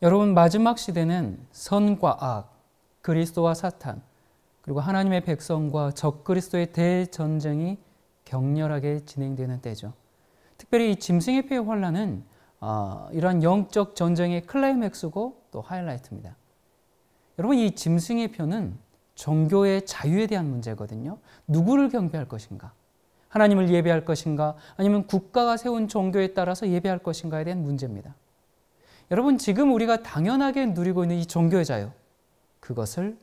여러분, 마지막 시대는 선과 악, 그리스도와 사탄, 그리고 하나님의 백성과 적그리스도의 대전쟁이 격렬하게 진행되는 때죠. 특별히 이 짐승의 표의 환란은 이러한 영적 전쟁의 클라이맥스고 또 하이라이트입니다. 여러분, 이 짐승의 표는 종교의 자유에 대한 문제거든요. 누구를 경배할 것인가? 하나님을 예배할 것인가? 아니면 국가가 세운 종교에 따라서 예배할 것인가에 대한 문제입니다. 여러분, 지금 우리가 당연하게 누리고 있는 이 종교의 자유, 그것을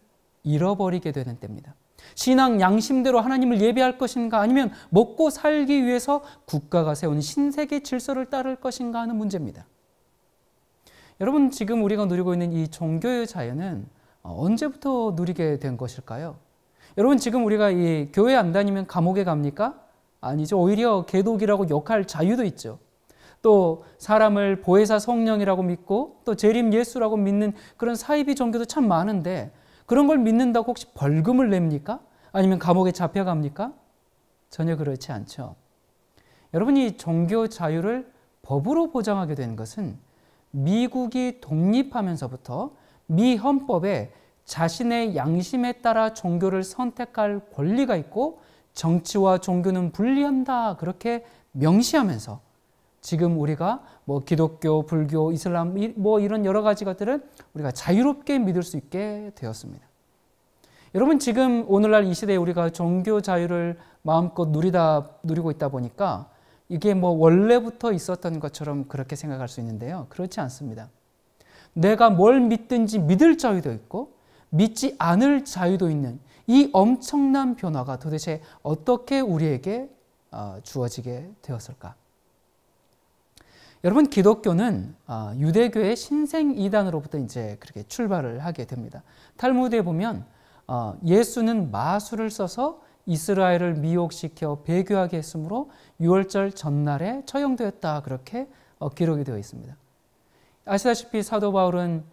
잃어버리게 되는 때입니다. 신앙 양심대로 하나님을 예배할 것인가, 아니면 먹고 살기 위해서 국가가 세운 신세계 질서를 따를 것인가 하는 문제입니다. 여러분, 지금 우리가 누리고 있는 이 종교의 자유는 언제부터 누리게 된 것일까요? 여러분, 지금 우리가 이 교회 안 다니면 감옥에 갑니까? 아니죠. 오히려 계독이라고 욕할 자유도 있죠. 또 사람을 보혜사 성령이라고 믿고 또 재림 예수라고 믿는 그런 사이비 종교도 참 많은데, 그런 걸 믿는다고 혹시 벌금을 냅니까? 아니면 감옥에 잡혀갑니까? 전혀 그렇지 않죠. 여러분, 이 종교 자유를 법으로 보장하게 된 것은 미국이 독립하면서부터 미 헌법에 자신의 양심에 따라 종교를 선택할 권리가 있고 정치와 종교는 분리한다, 그렇게 명시하면서 지금 우리가 기독교, 불교, 이슬람 이런 여러 가지 것들을 우리가 자유롭게 믿을 수 있게 되었습니다. 여러분, 지금 오늘날 이 시대에 우리가 종교 자유를 마음껏 누리고 있다 보니까 이게 원래부터 있었던 것처럼 그렇게 생각할 수 있는데요. 그렇지 않습니다. 내가 뭘 믿든지 믿을 자유도 있고 믿지 않을 자유도 있는 이 엄청난 변화가 도대체 어떻게 우리에게 주어지게 되었을까? 여러분, 기독교는 유대교의 신생 이단으로부터 이제 그렇게 출발을 하게 됩니다. 탈무드에 보면 예수는 마술을 써서 이스라엘을 미혹시켜 배교하게 했으므로 유월절 전날에 처형되었다, 그렇게 기록이 되어 있습니다. 아시다시피 사도 바울은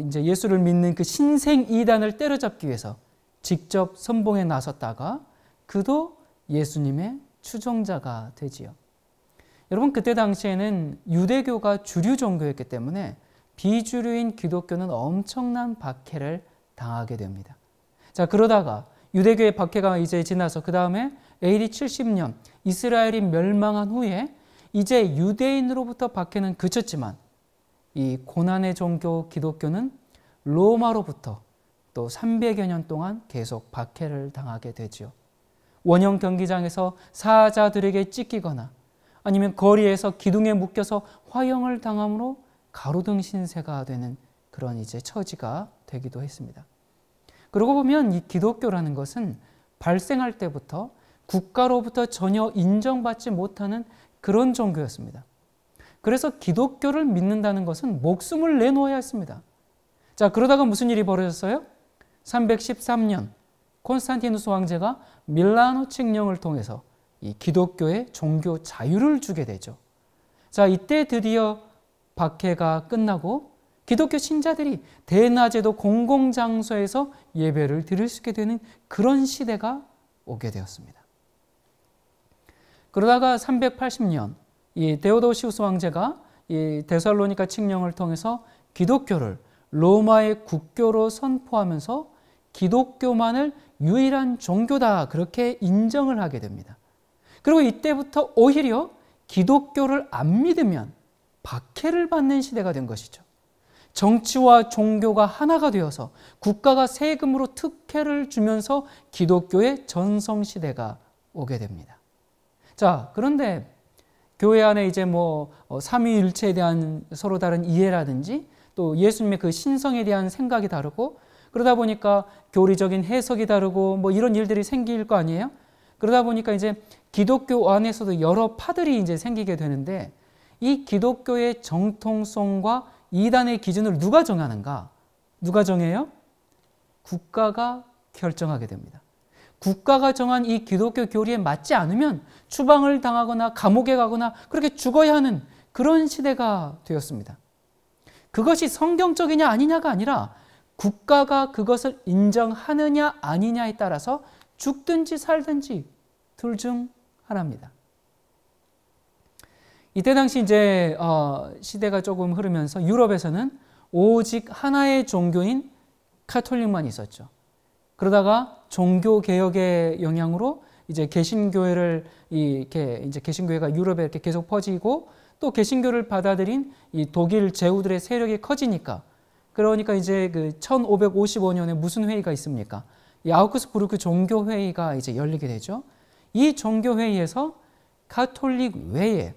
이제 예수를 믿는 그 신생 이단을 때려잡기 위해서 직접 선봉에 나섰다가 그도 예수님의 추종자가 되지요. 여러분, 그때 당시에는 유대교가 주류 종교였기 때문에 비주류인 기독교는 엄청난 박해를 당하게 됩니다. 자, 그러다가 유대교의 박해가 이제 지나서 그 다음에 AD 70년 이스라엘이 멸망한 후에 이제 유대인으로부터 박해는 그쳤지만 이 고난의 종교 기독교는 로마로부터 또 300여 년 동안 계속 박해를 당하게 되지요. 원형 경기장에서 사자들에게 찢기거나 아니면 거리에서 기둥에 묶여서 화형을 당함으로 가로등 신세가 되는 그런 이제 처지가 되기도 했습니다. 그러고 보면 이 기독교라는 것은 발생할 때부터 국가로부터 전혀 인정받지 못하는 그런 종교였습니다. 그래서 기독교를 믿는다는 것은 목숨을 내놓아야 했습니다. 자, 그러다가 무슨 일이 벌어졌어요? 313년 콘스탄티누스 황제가 밀라노 칙령을 통해서 이 기독교의 종교 자유를 주게 되죠. 자, 이때 드디어 박해가 끝나고 기독교 신자들이 대낮에도 공공장소에서 예배를 드릴 수 있게 되는 그런 시대가 오게 되었습니다. 그러다가 380년 이 데오도시우스 황제가 이 데살로니가 칙령을 통해서 기독교를 로마의 국교로 선포하면서 기독교만을 유일한 종교다, 그렇게 인정을 하게 됩니다. 그리고 이때부터 오히려 기독교를 안 믿으면 박해를 받는 시대가 된 것이죠. 정치와 종교가 하나가 되어서 국가가 세금으로 특혜를 주면서 기독교의 전성시대가 오게 됩니다. 자, 그런데 교회 안에 이제 삼위일체에 대한 서로 다른 이해라든지 또 예수님의 그 신성에 대한 생각이 다르고 그러다 보니까 교리적인 해석이 다르고 이런 일들이 생길 거 아니에요? 그러다 보니까 이제 기독교 안에서도 여러 파들이 이제 생기게 되는데 이 기독교의 정통성과 이단의 기준을 누가 정하는가? 누가 정해요? 국가가 결정하게 됩니다. 국가가 정한 이 기독교 교리에 맞지 않으면 추방을 당하거나 감옥에 가거나 그렇게 죽어야 하는 그런 시대가 되었습니다. 그것이 성경적이냐 아니냐가 아니라 국가가 그것을 인정하느냐 아니냐에 따라서 죽든지 살든지 둘 중 하나입니다. 이때 당시 이제 시대가 조금 흐르면서 유럽에서는 오직 하나의 종교인 카톨릭만 있었죠. 그러다가 종교 개혁의 영향으로 이제 개신교회를 이렇게 이제 개신교회가 유럽에 이렇게 계속 퍼지고 또 개신교를 받아들인 이 독일 제후들의 세력이 커지니까 그러니까 이제 그 1555년에 무슨 회의가 있습니까? 이 아우크스부르크 종교회의가 이제 열리게 되죠. 이 종교회의에서 카톨릭 외에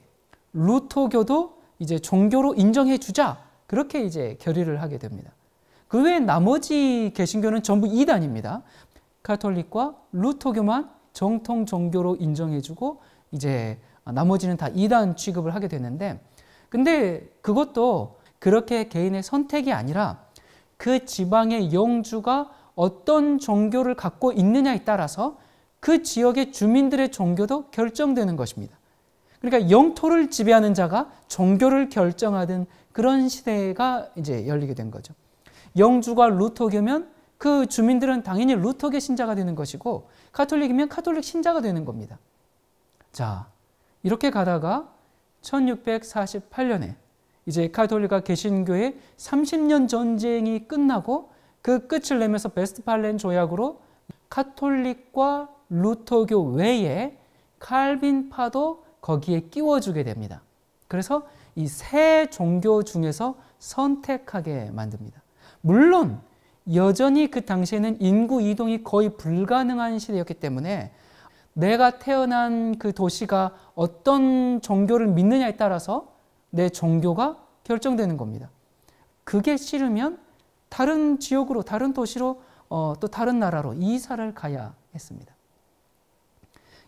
루터교도 이제 종교로 인정해 주자. 그렇게 이제 결의를 하게 됩니다. 그 외에 나머지 개신교는 전부 이단입니다. 카톨릭과 루터교만 정통 종교로 인정해주고 이제 나머지는 다 이단 취급을 하게 되는데, 근데 그것도 그렇게 개인의 선택이 아니라 그 지방의 영주가 어떤 종교를 갖고 있느냐에 따라서 그 지역의 주민들의 종교도 결정되는 것입니다. 그러니까 영토를 지배하는 자가 종교를 결정하던 그런 시대가 이제 열리게 된 거죠. 영주가 루터교면 그 주민들은 당연히 루터교 신자가 되는 것이고 카톨릭이면 카톨릭 신자가 되는 겁니다. 자, 이렇게 가다가 1648년에 이제 카톨릭과 개신교의 30년 전쟁이 끝나고 그 끝을 내면서 베스트팔렌 조약으로 카톨릭과 루터교 외에 칼빈파도 거기에 끼워주게 됩니다. 그래서 이 세 종교 중에서 선택하게 만듭니다. 물론 여전히 그 당시에는 인구 이동이 거의 불가능한 시대였기 때문에 내가 태어난 그 도시가 어떤 종교를 믿느냐에 따라서 내 종교가 결정되는 겁니다. 그게 싫으면 다른 지역으로, 다른 도시로, 또 다른 나라로 이사를 가야 했습니다.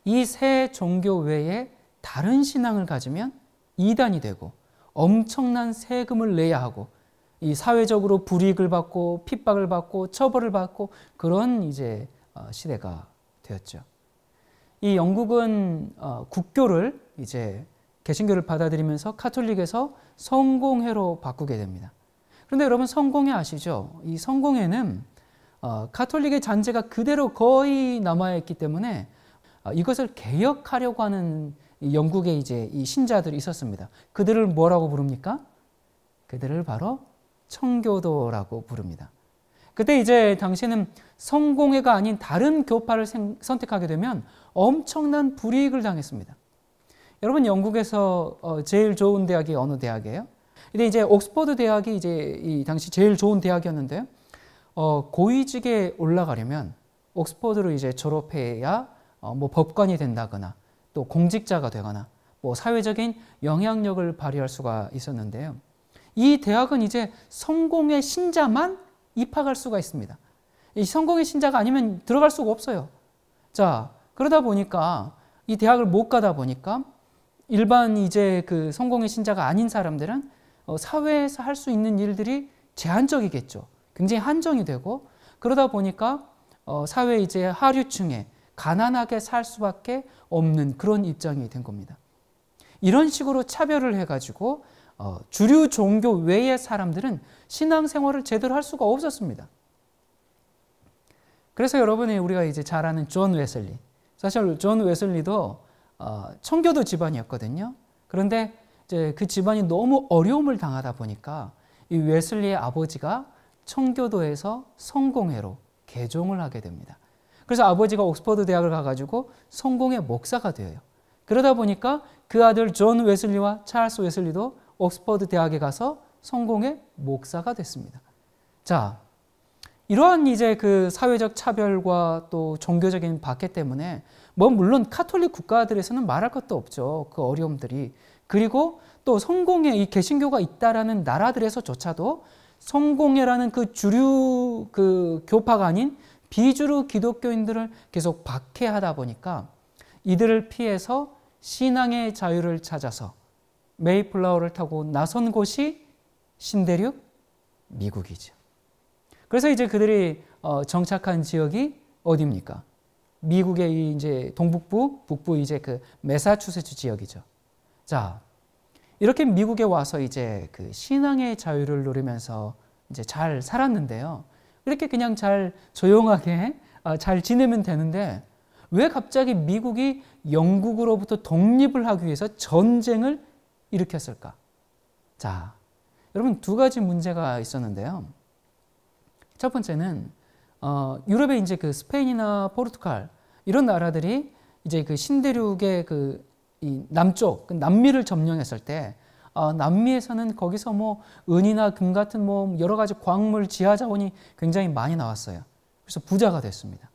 이 세 종교 외에 다른 신앙을 가지면 이단이 되고 엄청난 세금을 내야 하고 이 사회적으로 불이익을 받고 핍박을 받고 처벌을 받고 그런 이제 시대가 되었죠. 이 영국은 국교를 이제 개신교를 받아들이면서 카톨릭에서 성공회로 바꾸게 됩니다. 그런데 여러분 성공회 아시죠? 이 성공회는 카톨릭의 잔재가 그대로 거의 남아있기 때문에 이것을 개혁하려고 하는 영국의 이제 이 신자들이 있었습니다. 그들을 뭐라고 부릅니까? 그들을 바로 청교도라고 부릅니다. 그때 이제 당시에는 성공회가 아닌 다른 교파를 선택하게 되면 엄청난 불이익을 당했습니다. 여러분 영국에서 제일 좋은 대학이 어느 대학이에요? 근데 이제 옥스퍼드 대학이 이제 이 당시 제일 좋은 대학이었는데 고위직에 올라가려면 옥스퍼드로 이제 졸업해야 뭐 법관이 된다거나 또 공직자가 되거나 뭐 사회적인 영향력을 발휘할 수가 있었는데요. 이 대학은 이제 성공의 신자만 입학할 수가 있습니다. 이 성공의 신자가 아니면 들어갈 수가 없어요. 자, 그러다 보니까 이 대학을 못 가다 보니까 일반 이제 그 성공의 신자가 아닌 사람들은 사회에서 할 수 있는 일들이 제한적이겠죠. 굉장히 한정이 되고 그러다 보니까 사회 이제 하류층에 가난하게 살 수밖에 없는 그런 입장이 된 겁니다. 이런 식으로 차별을 해가지고 주류 종교 외의 사람들은 신앙생활을 제대로 할 수가 없었습니다. 그래서 여러분이 우리가 이제 잘 아는 존 웨슬리, 사실 존 웨슬리도 청교도 집안이었거든요. 그런데 이제 그 집안이 너무 어려움을 당하다 보니까 이 웨슬리의 아버지가 청교도에서 성공회로 개종을 하게 됩니다. 그래서 아버지가 옥스퍼드 대학을 가가지고 성공회 목사가 되어요. 그러다 보니까 그 아들 존 웨슬리와 찰스 웨슬리도 옥스퍼드 대학에 가서 성공회 목사가 됐습니다. 자, 이러한 이제 그 사회적 차별과 또 종교적인 박해 때문에 뭐 물론 카톨릭 국가들에서는 말할 것도 없죠. 그 어려움들이. 그리고 또 성공회 이 개신교가 있다라는 나라들에서조차도 성공회라는 그 주류 그 교파가 아닌 비주류 기독교인들을 계속 박해하다 보니까 이들을 피해서 신앙의 자유를 찾아서 메이플라워를 타고 나선 곳이 신대륙 미국이죠. 그래서 이제 그들이 정착한 지역이 어디입니까? 미국의 이제 동북부, 북부 이제 그 매사추세츠 지역이죠. 자, 이렇게 미국에 와서 이제 그 신앙의 자유를 누리면서 이제 잘 살았는데요. 이렇게 그냥 잘 조용하게 잘 지내면 되는데 왜 갑자기 미국이 영국으로부터 독립을 하기 위해서 전쟁을 일으켰을까? 자, 여러분 두 가지 문제가 있었는데요. 첫 번째는 유럽의 이제 그 스페인이나 포르투갈 이런 나라들이 이제 그 신대륙의 이 남쪽 남미를 점령했을 때 남미에서는 거기서 뭐 은이나 금 같은 뭐 여러 가지 광물 지하 자원이 굉장히 많이 나왔어요. 그래서 부자가 됐습니다.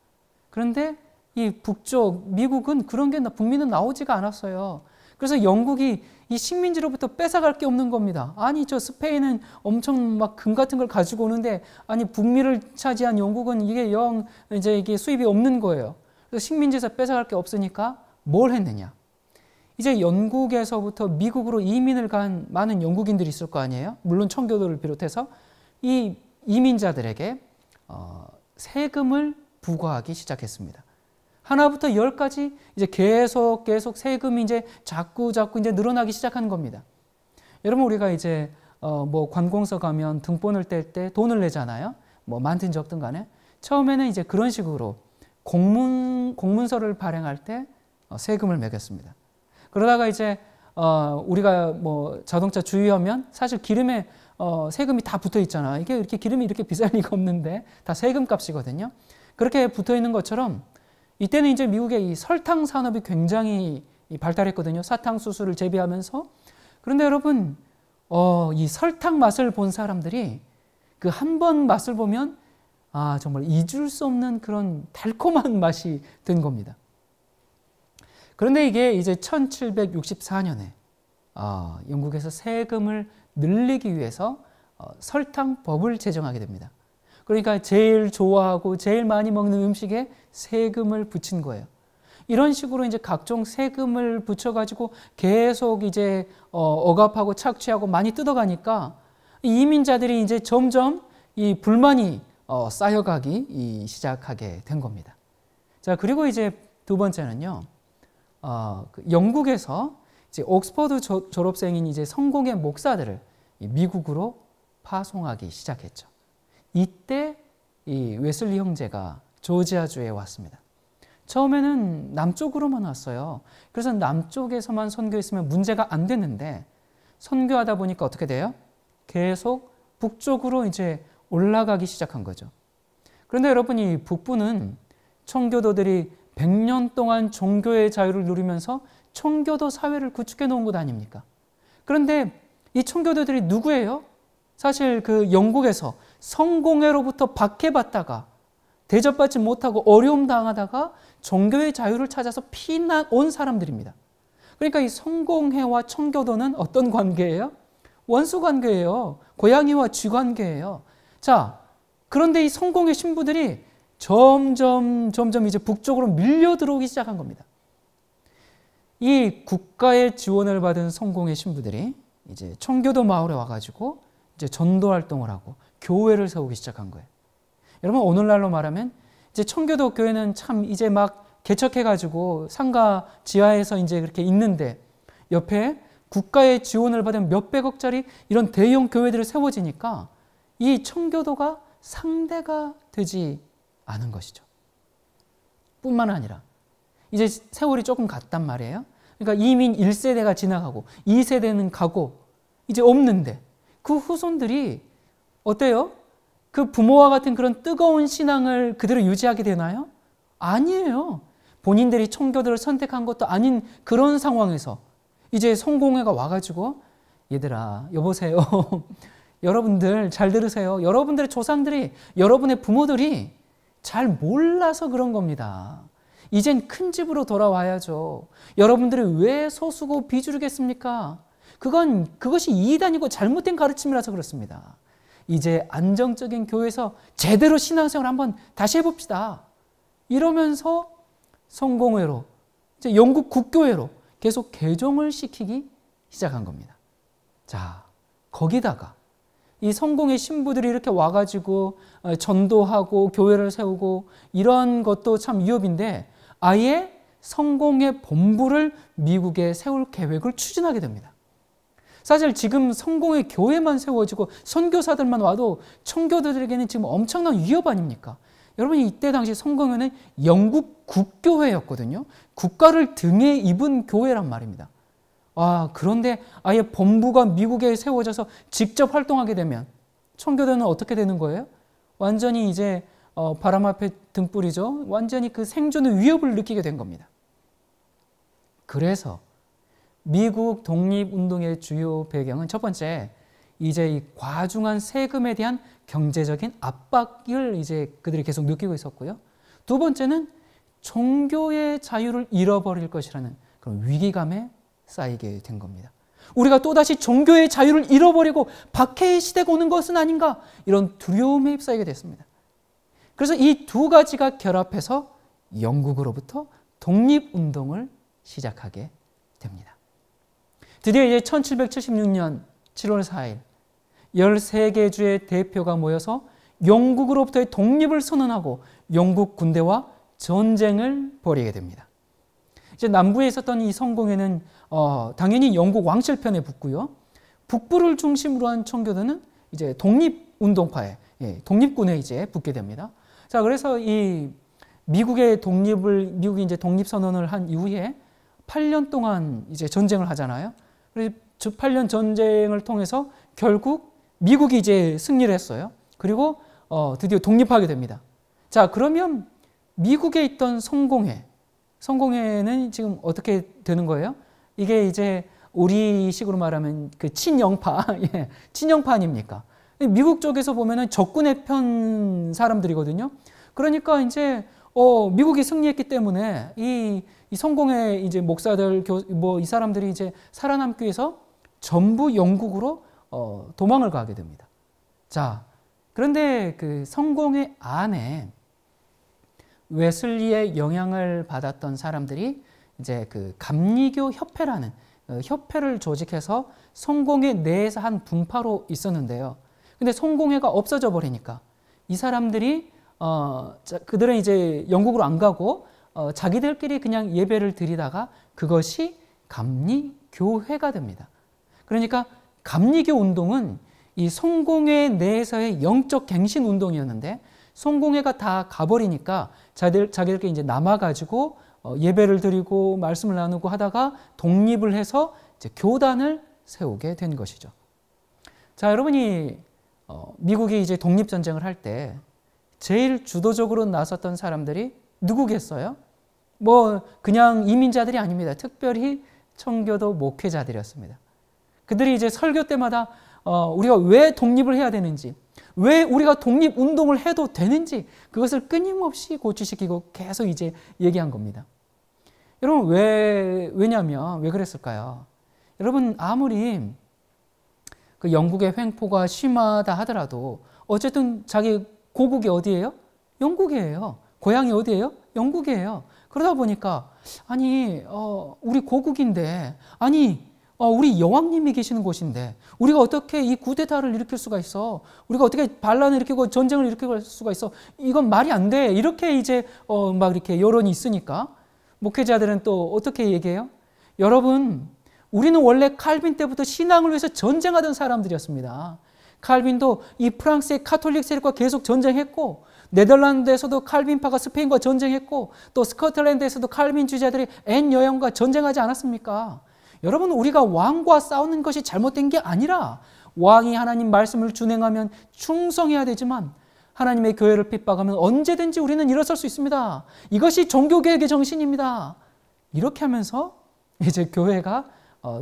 그런데 이 북쪽 미국은 그런 게 북미는 나오지가 않았어요. 그래서 영국이 이 식민지로부터 뺏어갈 게 없는 겁니다. 아니 저 스페인은 엄청 막 금 같은 걸 가지고 오는데 아니 북미를 차지한 영국은 이게 이게 수입이 없는 거예요. 그래서 식민지에서 뺏어갈 게 없으니까 뭘 했느냐? 이제 영국에서부터 미국으로 이민을 간 많은 영국인들이 있을 거 아니에요? 물론 청교도를 비롯해서 이 이민자들에게 세금을 부과하기 시작했습니다. 하나부터 열까지 이제 계속 세금이 이제 자꾸 이제 늘어나기 시작한 겁니다. 여러분 우리가 이제 뭐 관공서 가면 등본을 뗄 때 돈을 내잖아요. 뭐 많든 적든 간에 처음에는 이제 그런 식으로 공문서를 발행할 때 세금을 매겼습니다. 그러다가 이제 우리가 뭐 자동차 주유하면 사실 기름에 세금이 다 붙어 있잖아. 이게 이렇게 기름이 이렇게 비쌀 리가 없는데 다 세금 값이거든요. 그렇게 붙어 있는 것처럼 이때는 이제 미국의 이 설탕 산업이 굉장히 발달했거든요. 사탕수수를 재배하면서. 그런데 여러분, 이 설탕 맛을 본 사람들이 그 한 번 맛을 보면 정말 잊을 수 없는 그런 달콤한 맛이 든 겁니다. 그런데 이게 이제 1764년에 영국에서 세금을 늘리기 위해서 설탕법을 제정하게 됩니다. 그러니까 제일 좋아하고 제일 많이 먹는 음식에 세금을 붙인 거예요. 이런 식으로 이제 각종 세금을 붙여가지고 계속 이제 억압하고 착취하고 많이 뜯어가니까 이민자들이 이제 점점 이 불만이 쌓여가기 시작하게 된 겁니다. 자, 그리고 이제 두 번째는요, 영국에서 이제 옥스퍼드 졸업생인 이제 성공의 목사들을 미국으로 파송하기 시작했죠. 이때 이 웨슬리 형제가 조지아주에 왔습니다. 처음에는 남쪽으로만 왔어요. 그래서 남쪽에서만 선교했으면 문제가 안 됐는데 선교하다 보니까 어떻게 돼요? 계속 북쪽으로 이제 올라가기 시작한 거죠. 그런데 여러분, 이 북부는 청교도들이 100년 동안 종교의 자유를 누리면서 청교도 사회를 구축해 놓은 곳 아닙니까? 그런데 이 청교도들이 누구예요? 사실 그 영국에서 성공회로부터 박해받다가 대접받지 못하고 어려움 당하다가 종교의 자유를 찾아서 피난 온 사람들입니다. 그러니까 이 성공회와 청교도는 어떤 관계예요? 원수 관계예요. 고양이와 쥐 관계예요. 자, 그런데 이 성공회 신부들이 점점 이제 북쪽으로 밀려 들어오기 시작한 겁니다. 이 국가의 지원을 받은 성공회 신부들이 이제 청교도 마을에 와가지고 이제 전도 활동을 하고 교회를 세우기 시작한 거예요. 여러분, 오늘날로 말하면 이제 청교도 교회는 참 이제 막 개척해가지고 상가 지하에서 이제 그렇게 있는데 옆에 국가의 지원을 받은 몇백억짜리 이런 대형 교회들이 세워지니까 이 청교도가 상대가 되지 않은 것이죠. 뿐만 아니라 이제 세월이 조금 갔단 말이에요. 그러니까 이민 1세대가 지나가고 2세대는 가고 이제 없는데 그 후손들이 어때요? 그 부모와 같은 그런 뜨거운 신앙을 그대로 유지하게 되나요? 아니에요. 본인들이 청교도를 선택한 것도 아닌 그런 상황에서 이제 성공회가 와가지고 얘들아 여보세요. 여러분들 잘 들으세요. 여러분들의 조상들이 여러분의 부모들이 잘 몰라서 그런 겁니다. 이젠 큰 집으로 돌아와야죠. 여러분들이 왜 소수고 비주류겠습니까? 그것이 이단이고 잘못된 가르침이라서 그렇습니다. 이제 안정적인 교회에서 제대로 신앙생활 한번 다시 해봅시다. 이러면서 성공회로 이제 영국 국교회로 계속 개종을 시키기 시작한 겁니다. 자, 거기다가 이 성공의 신부들이 이렇게 와가지고 전도하고 교회를 세우고 이런 것도 참 위협인데 아예 성공의 본부를 미국에 세울 계획을 추진하게 됩니다. 사실 지금 성공의 교회만 세워지고 선교사들만 와도 청교도들에게는 지금 엄청난 위협 아닙니까? 여러분, 이때 당시 성공회는 영국 국교회였거든요. 국가를 등에 입은 교회란 말입니다. 그런데 아예 본부가 미국에 세워져서 직접 활동하게 되면 청교도는 어떻게 되는 거예요? 완전히 이제 바람 앞에 등불이죠. 완전히 그 생존의 위협을 느끼게 된 겁니다. 그래서 미국 독립운동의 주요 배경은 첫 번째, 이제 이 과중한 세금에 대한 경제적인 압박을 이제 그들이 계속 느끼고 있었고요. 두 번째는 종교의 자유를 잃어버릴 것이라는 그런 위기감에 쌓이게 된 겁니다. 우리가 또다시 종교의 자유를 잃어버리고 박해의 시대가 오는 것은 아닌가, 이런 두려움에 휩싸이게 됐습니다. 그래서 이 두 가지가 결합해서 영국으로부터 독립운동을 시작하게 됩니다. 드디어 이제 1776년 7월 4일 13개 주의 대표가 모여서 영국으로부터의 독립을 선언하고 영국 군대와 전쟁을 벌이게 됩니다. 이제 남부에 있었던 이 성공회는 당연히 영국 왕실편에 붙고요. 북부를 중심으로 한 청교도는 이제 독립운동파에, 독립군에 이제 붙게 됩니다. 자, 그래서 이 미국이 이제 독립선언을 한 이후에 8년 동안 이제 전쟁을 하잖아요. 그래서 8년 전쟁을 통해서 결국 미국이 이제 승리를 했어요. 그리고 드디어 독립하게 됩니다. 자, 그러면 미국에 있던 성공회는 지금 어떻게 되는 거예요? 이게 이제 우리식으로 말하면 그 친영파, 친영파 아닙니까? 미국 쪽에서 보면은 적군의 편 사람들이거든요. 그러니까 이제 미국이 승리했기 때문에 이 성공회 이제 목사들, 이 사람들이 이제 살아남기 위해서 전부 영국으로 도망을 가게 됩니다. 자, 그런데 그 성공회 안에 웨슬리의 영향을 받았던 사람들이 이제 그 감리교 협회라는 협회를 조직해서 성공회 내에서 한 분파로 있었는데요. 근데 성공회가 없어져 버리니까 이 사람들이 그들은 이제 영국으로 안 가고 자기들끼리 그냥 예배를 드리다가 그것이 감리교회가 됩니다. 그러니까 감리교 운동은 이 성공회 내에서의 영적 갱신 운동이었는데 성공회가 다 가버리니까 자기들끼리 이제 남아가지고 예배를 드리고 말씀을 나누고 하다가 독립을 해서 이제 교단을 세우게 된 것이죠. 자, 여러분이 미국이 이제 독립전쟁을 할 때 제일 주도적으로 나섰던 사람들이 누구겠어요? 뭐 그냥 이민자들이 아닙니다. 특별히 청교도 목회자들이었습니다. 그들이 이제 설교 때마다 우리가 왜 독립을 해야 되는지, 왜 우리가 독립운동을 해도 되는지 그것을 끊임없이 고취시키고 계속 이제 얘기한 겁니다. 여러분 왜냐면 왜 그랬을까요? 여러분 아무리 그 영국의 횡포가 심하다 하더라도 어쨌든 자기 고국이 어디예요? 영국이에요. 고향이 어디예요? 영국이에요. 그러다 보니까 아니 우리 고국인데 우리 여왕님이 계시는 곳인데 우리가 어떻게 이 쿠데타를 일으킬 수가 있어? 우리가 어떻게 반란을 일으키고 전쟁을 일으킬 수가 있어? 이건 말이 안 돼. 이렇게 이제 막 이렇게 여론이 있으니까 목회자들은 또 어떻게 얘기해요? 여러분, 우리는 원래 칼빈 때부터 신앙을 위해서 전쟁하던 사람들이었습니다. 칼빈도 이 프랑스의 카톨릭 세력과 계속 전쟁했고 네덜란드에서도 칼빈파가 스페인과 전쟁했고 또 스코틀랜드에서도 칼빈주의자들이 앤 여왕과 전쟁하지 않았습니까? 여러분, 우리가 왕과 싸우는 것이 잘못된 게 아니라 왕이 하나님 말씀을 준행하면 충성해야 되지만 하나님의 교회를 핍박하면 언제든지 우리는 일어설 수 있습니다. 이것이 종교개혁의 정신입니다. 이렇게 하면서 이제 교회가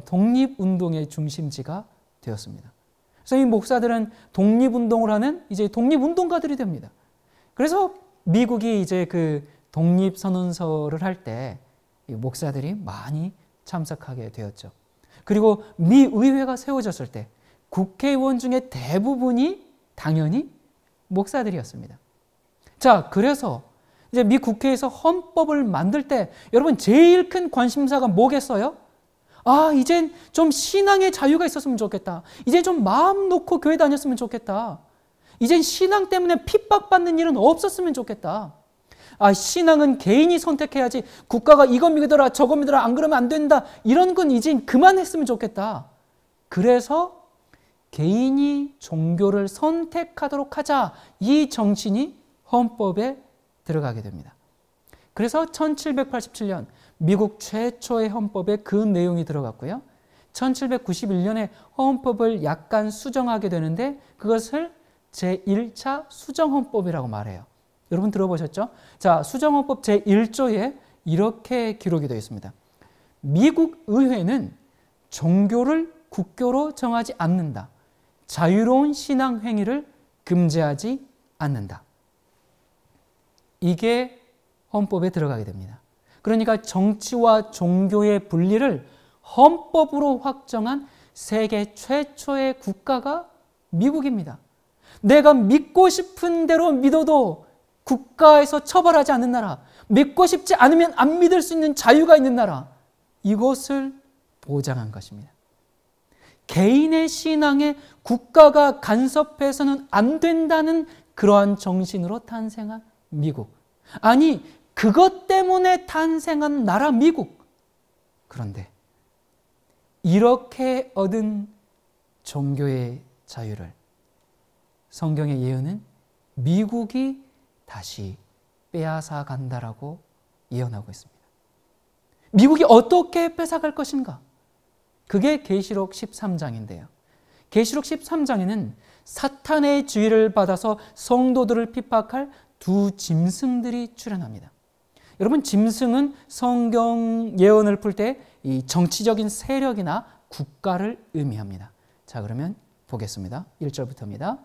독립운동의 중심지가 되었습니다. 그래서 이 목사들은 독립운동을 하는 이제 독립운동가들이 됩니다. 그래서 미국이 이제 그 독립선언서를 할 때 목사들이 많이 참석하게 되었죠. 그리고 미 의회가 세워졌을 때 국회의원 중에 대부분이 당연히 목사들이었습니다. 자, 그래서 이제 미 국회에서 헌법을 만들 때 여러분 제일 큰 관심사가 뭐겠어요? 이젠 좀 신앙의 자유가 있었으면 좋겠다. 이젠 좀 마음 놓고 교회 다녔으면 좋겠다. 이젠 신앙 때문에 핍박받는 일은 없었으면 좋겠다. 신앙은 개인이 선택해야지 국가가 이거 믿어라 저거 믿어라 안 그러면 안 된다. 이런 건 이젠 그만했으면 좋겠다. 그래서 개인이 종교를 선택하도록 하자. 이 정신이 헌법에 들어가게 됩니다. 그래서 1787년 미국 최초의 헌법에 그 내용이 들어갔고요. 1791년에 헌법을 약간 수정하게 되는데 그것을 제1차 수정헌법이라고 말해요. 여러분 들어보셨죠? 자, 수정헌법 제1조에 이렇게 기록이 되어 있습니다. 미국 의회는 종교를 국교로 정하지 않는다. 자유로운 신앙 행위를 금지하지 않는다. 이게 헌법에 들어가게 됩니다. 그러니까 정치와 종교의 분리를 헌법으로 확정한 세계 최초의 국가가 미국입니다. 내가 믿고 싶은 대로 믿어도 국가에서 처벌하지 않는 나라, 믿고 싶지 않으면 안 믿을 수 있는 자유가 있는 나라, 이것을 보장한 것입니다. 개인의 신앙에 국가가 간섭해서는 안 된다는 그러한 정신으로 탄생한 미국. 아니, 그것 때문에 탄생한 나라 미국. 그런데 이렇게 얻은 종교의 자유를 성경의 예언은 미국이 다시 빼앗아 간다라고 예언하고 있습니다. 미국이 어떻게 뺏어갈 것인가? 그게 계시록 13장인데요. 계시록 13장에는 사탄의 지위를 받아서 성도들을 핍박할 두 짐승들이 출현합니다. 여러분, 짐승은 성경 예언을 풀 때 이 정치적인 세력이나 국가를 의미합니다. 자, 그러면 보겠습니다. 1절부터입니다.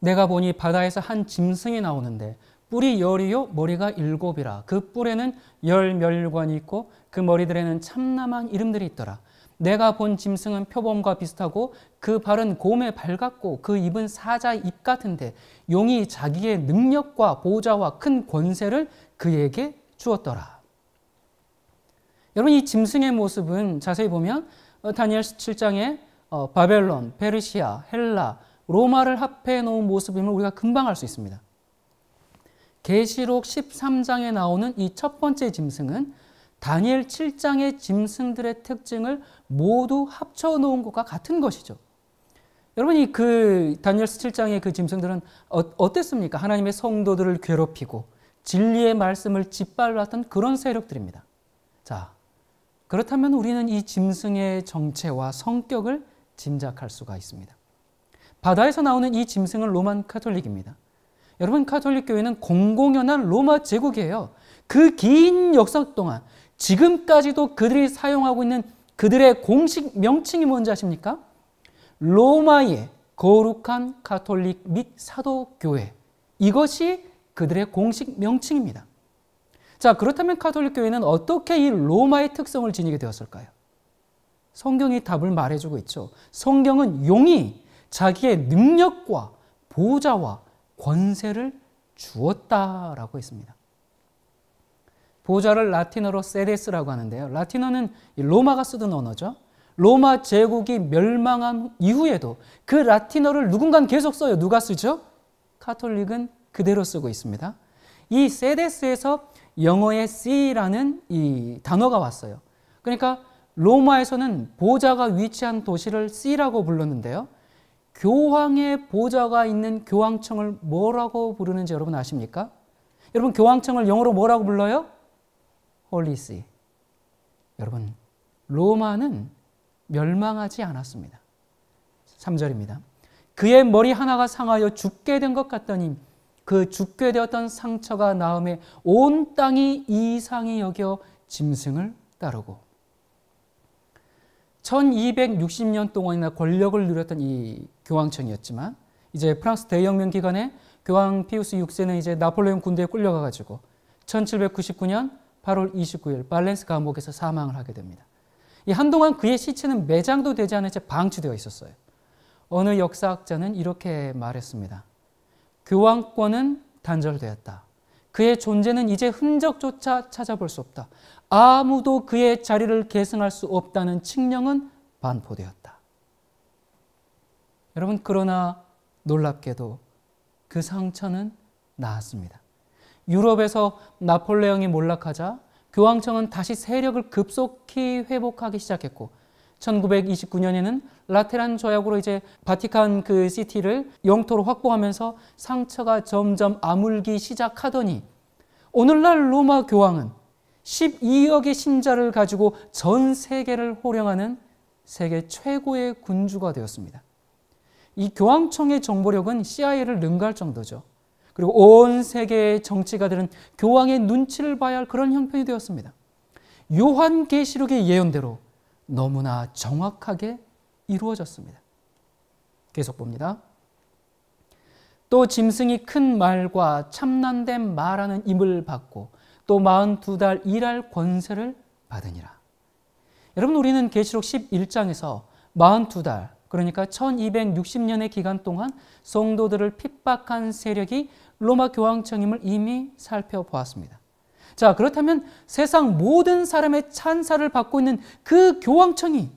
내가 보니 바다에서 한 짐승이 나오는데 뿔이 10이요 머리가 7이라. 그 뿔에는 10멸관이 있고 그 머리들에는 참남한 이름들이 있더라. 내가 본 짐승은 표범과 비슷하고 그 발은 곰의 발 같고 그 입은 사자의 입 같은데 용이 자기의 능력과 보좌와 큰 권세를 그에게 주었더라. 여러분, 이 짐승의 모습은 자세히 보면 다니엘 7장에 바벨론, 페르시아, 헬라, 로마를 합해 놓은 모습임을 우리가 금방 알 수 있습니다. 계시록 13장에 나오는 이 첫 번째 짐승은 다니엘 7장의 짐승들의 특징을 모두 합쳐 놓은 것과 같은 것이죠. 여러분이 그 다니엘 7장의 그 짐승들은 어땠습니까? 하나님의 성도들을 괴롭히고 진리의 말씀을 짓밟았던 그런 세력들입니다. 자, 그렇다면 우리는 이 짐승의 정체와 성격을 짐작할 수가 있습니다. 바다에서 나오는 이 짐승은 로만 카톨릭입니다. 여러분, 카톨릭 교회는 공공연한 로마 제국이에요. 그 긴 역사 동안 지금까지도 그들이 사용하고 있는 그들의 공식 명칭이 뭔지 아십니까? 로마의 거룩한 카톨릭 및 사도교회. 이것이 그들의 공식 명칭입니다. 자, 그렇다면 카톨릭 교회는 어떻게 이 로마의 특성을 지니게 되었을까요? 성경이 답을 말해주고 있죠. 성경은 용이 자기의 능력과 보좌와 권세를 주었다라고 했습니다. 보좌를 라틴어로 세데스라고 하는데요. 라틴어는 로마가 쓰던 언어죠. 로마 제국이 멸망한 이후에도 그 라틴어를 누군가는 계속 써요. 누가 쓰죠? 카톨릭은 그대로 쓰고 있습니다. 이 세데스에서 영어의 C라는 이 단어가 왔어요. 그러니까 로마에서는 보좌가 위치한 도시를 C라고 불렀는데요. 교황의 보좌가 있는 교황청을 뭐라고 부르는지 여러분 아십니까? 여러분, 교황청을 영어로 뭐라고 불러요? 홀리 씨. 여러분, 로마는 멸망하지 않았습니다. 3절입니다. 그의 머리 하나가 상하여 죽게 된 것 같더니 그 죽게 되었던 상처가 나음에 온 땅이 이상히 여겨 짐승을 따르고. 1260년 동안이나 권력을 누렸던 이 교황청이었지만 이제 프랑스 대혁명 기간에 교황 피우스 6세는 이제 나폴레옹 군대에 끌려가가지고 1799년 8월 29일 발렌스 감옥에서 사망을 하게 됩니다. 이 한동안 그의 시체는 매장도 되지 않은 채 방치되어 있었어요. 어느 역사학자는 이렇게 말했습니다. 교황권은 단절되었다. 그의 존재는 이제 흔적조차 찾아볼 수 없다. 아무도 그의 자리를 계승할 수 없다는 칙령은 반포되었다. 여러분, 그러나 놀랍게도 그 상처는 나았습니다. 유럽에서 나폴레옹이 몰락하자 교황청은 다시 세력을 급속히 회복하기 시작했고 1929년에는 라테란 조약으로 이제 바티칸 그 시티를 영토로 확보하면서 상처가 점점 아물기 시작하더니 오늘날 로마 교황은 12억의 신자를 가지고 전 세계를 호령하는 세계 최고의 군주가 되었습니다. 이 교황청의 정보력은 CIA를 능가할 정도죠. 그리고 온 세계의 정치가들은 교황의 눈치를 봐야 할 그런 형편이 되었습니다. 요한계시록의 예언대로 너무나 정확하게 이루어졌습니다. 계속 봅니다. 또 짐승이 큰 말과 참난된 말하는 입을 받고 또 42달 일할 권세를 받으니라. 여러분, 우리는 계시록 11장에서 42달, 그러니까 1260년의 기간 동안 성도들을 핍박한 세력이 로마 교황청임을 이미 살펴보았습니다. 자, 그렇다면 세상 모든 사람의 찬사를 받고 있는 그 교황청이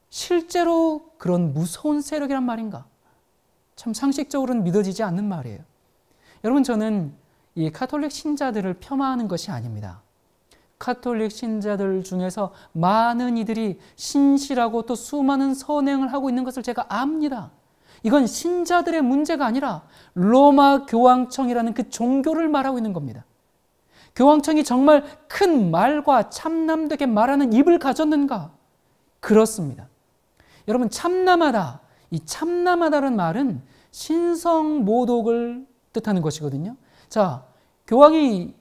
실제로 그런 무서운 세력이란 말인가? 참 상식적으로는 믿어지지 않는 말이에요. 여러분, 저는 이 가톨릭 신자들을 폄하하는 것이 아닙니다. 가톨릭 신자들 중에서 많은 이들이 신실하고 또 수많은 선행을 하고 있는 것을 제가 압니다. 이건 신자들의 문제가 아니라 로마 교황청이라는 그 종교를 말하고 있는 겁니다. 교황청이 정말 큰 말과 참남되게 말하는 입을 가졌는가? 그렇습니다. 여러분, 참남하다, 이 참남하다는 말은 신성모독을 뜻하는 것이거든요. 자, 교황이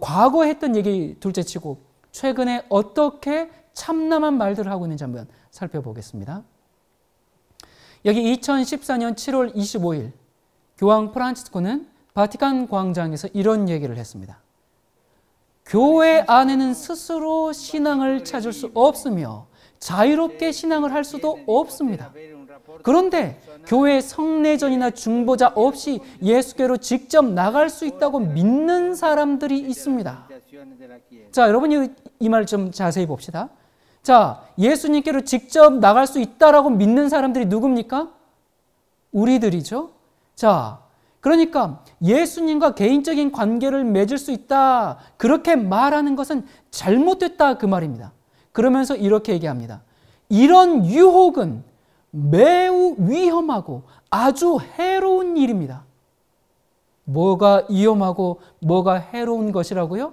과거에 했던 얘기 둘째치고 최근에 어떻게 참남한 말들을 하고 있는지 한번 살펴보겠습니다. 여기 2014년 7월 25일 교황 프란치스코는 바티칸 광장에서 이런 얘기를 했습니다. 교회 안에는 스스로 신앙을 찾을 수 없으며 자유롭게 신앙을 할 수도 없습니다. 그런데 교회 성례전이나 중보자 없이 예수께로 직접 나갈 수 있다고 믿는 사람들이 있습니다. 자, 여러분이 이 말 좀 자세히 봅시다. 자, 예수님께로 직접 나갈 수 있다라고 믿는 사람들이 누굽니까? 우리들이죠. 자, 그러니까 예수님과 개인적인 관계를 맺을 수 있다, 그렇게 말하는 것은 잘못됐다, 그 말입니다. 그러면서 이렇게 얘기합니다. 이런 유혹은 매우 위험하고 아주 해로운 일입니다. 뭐가 위험하고 뭐가 해로운 것이라고요?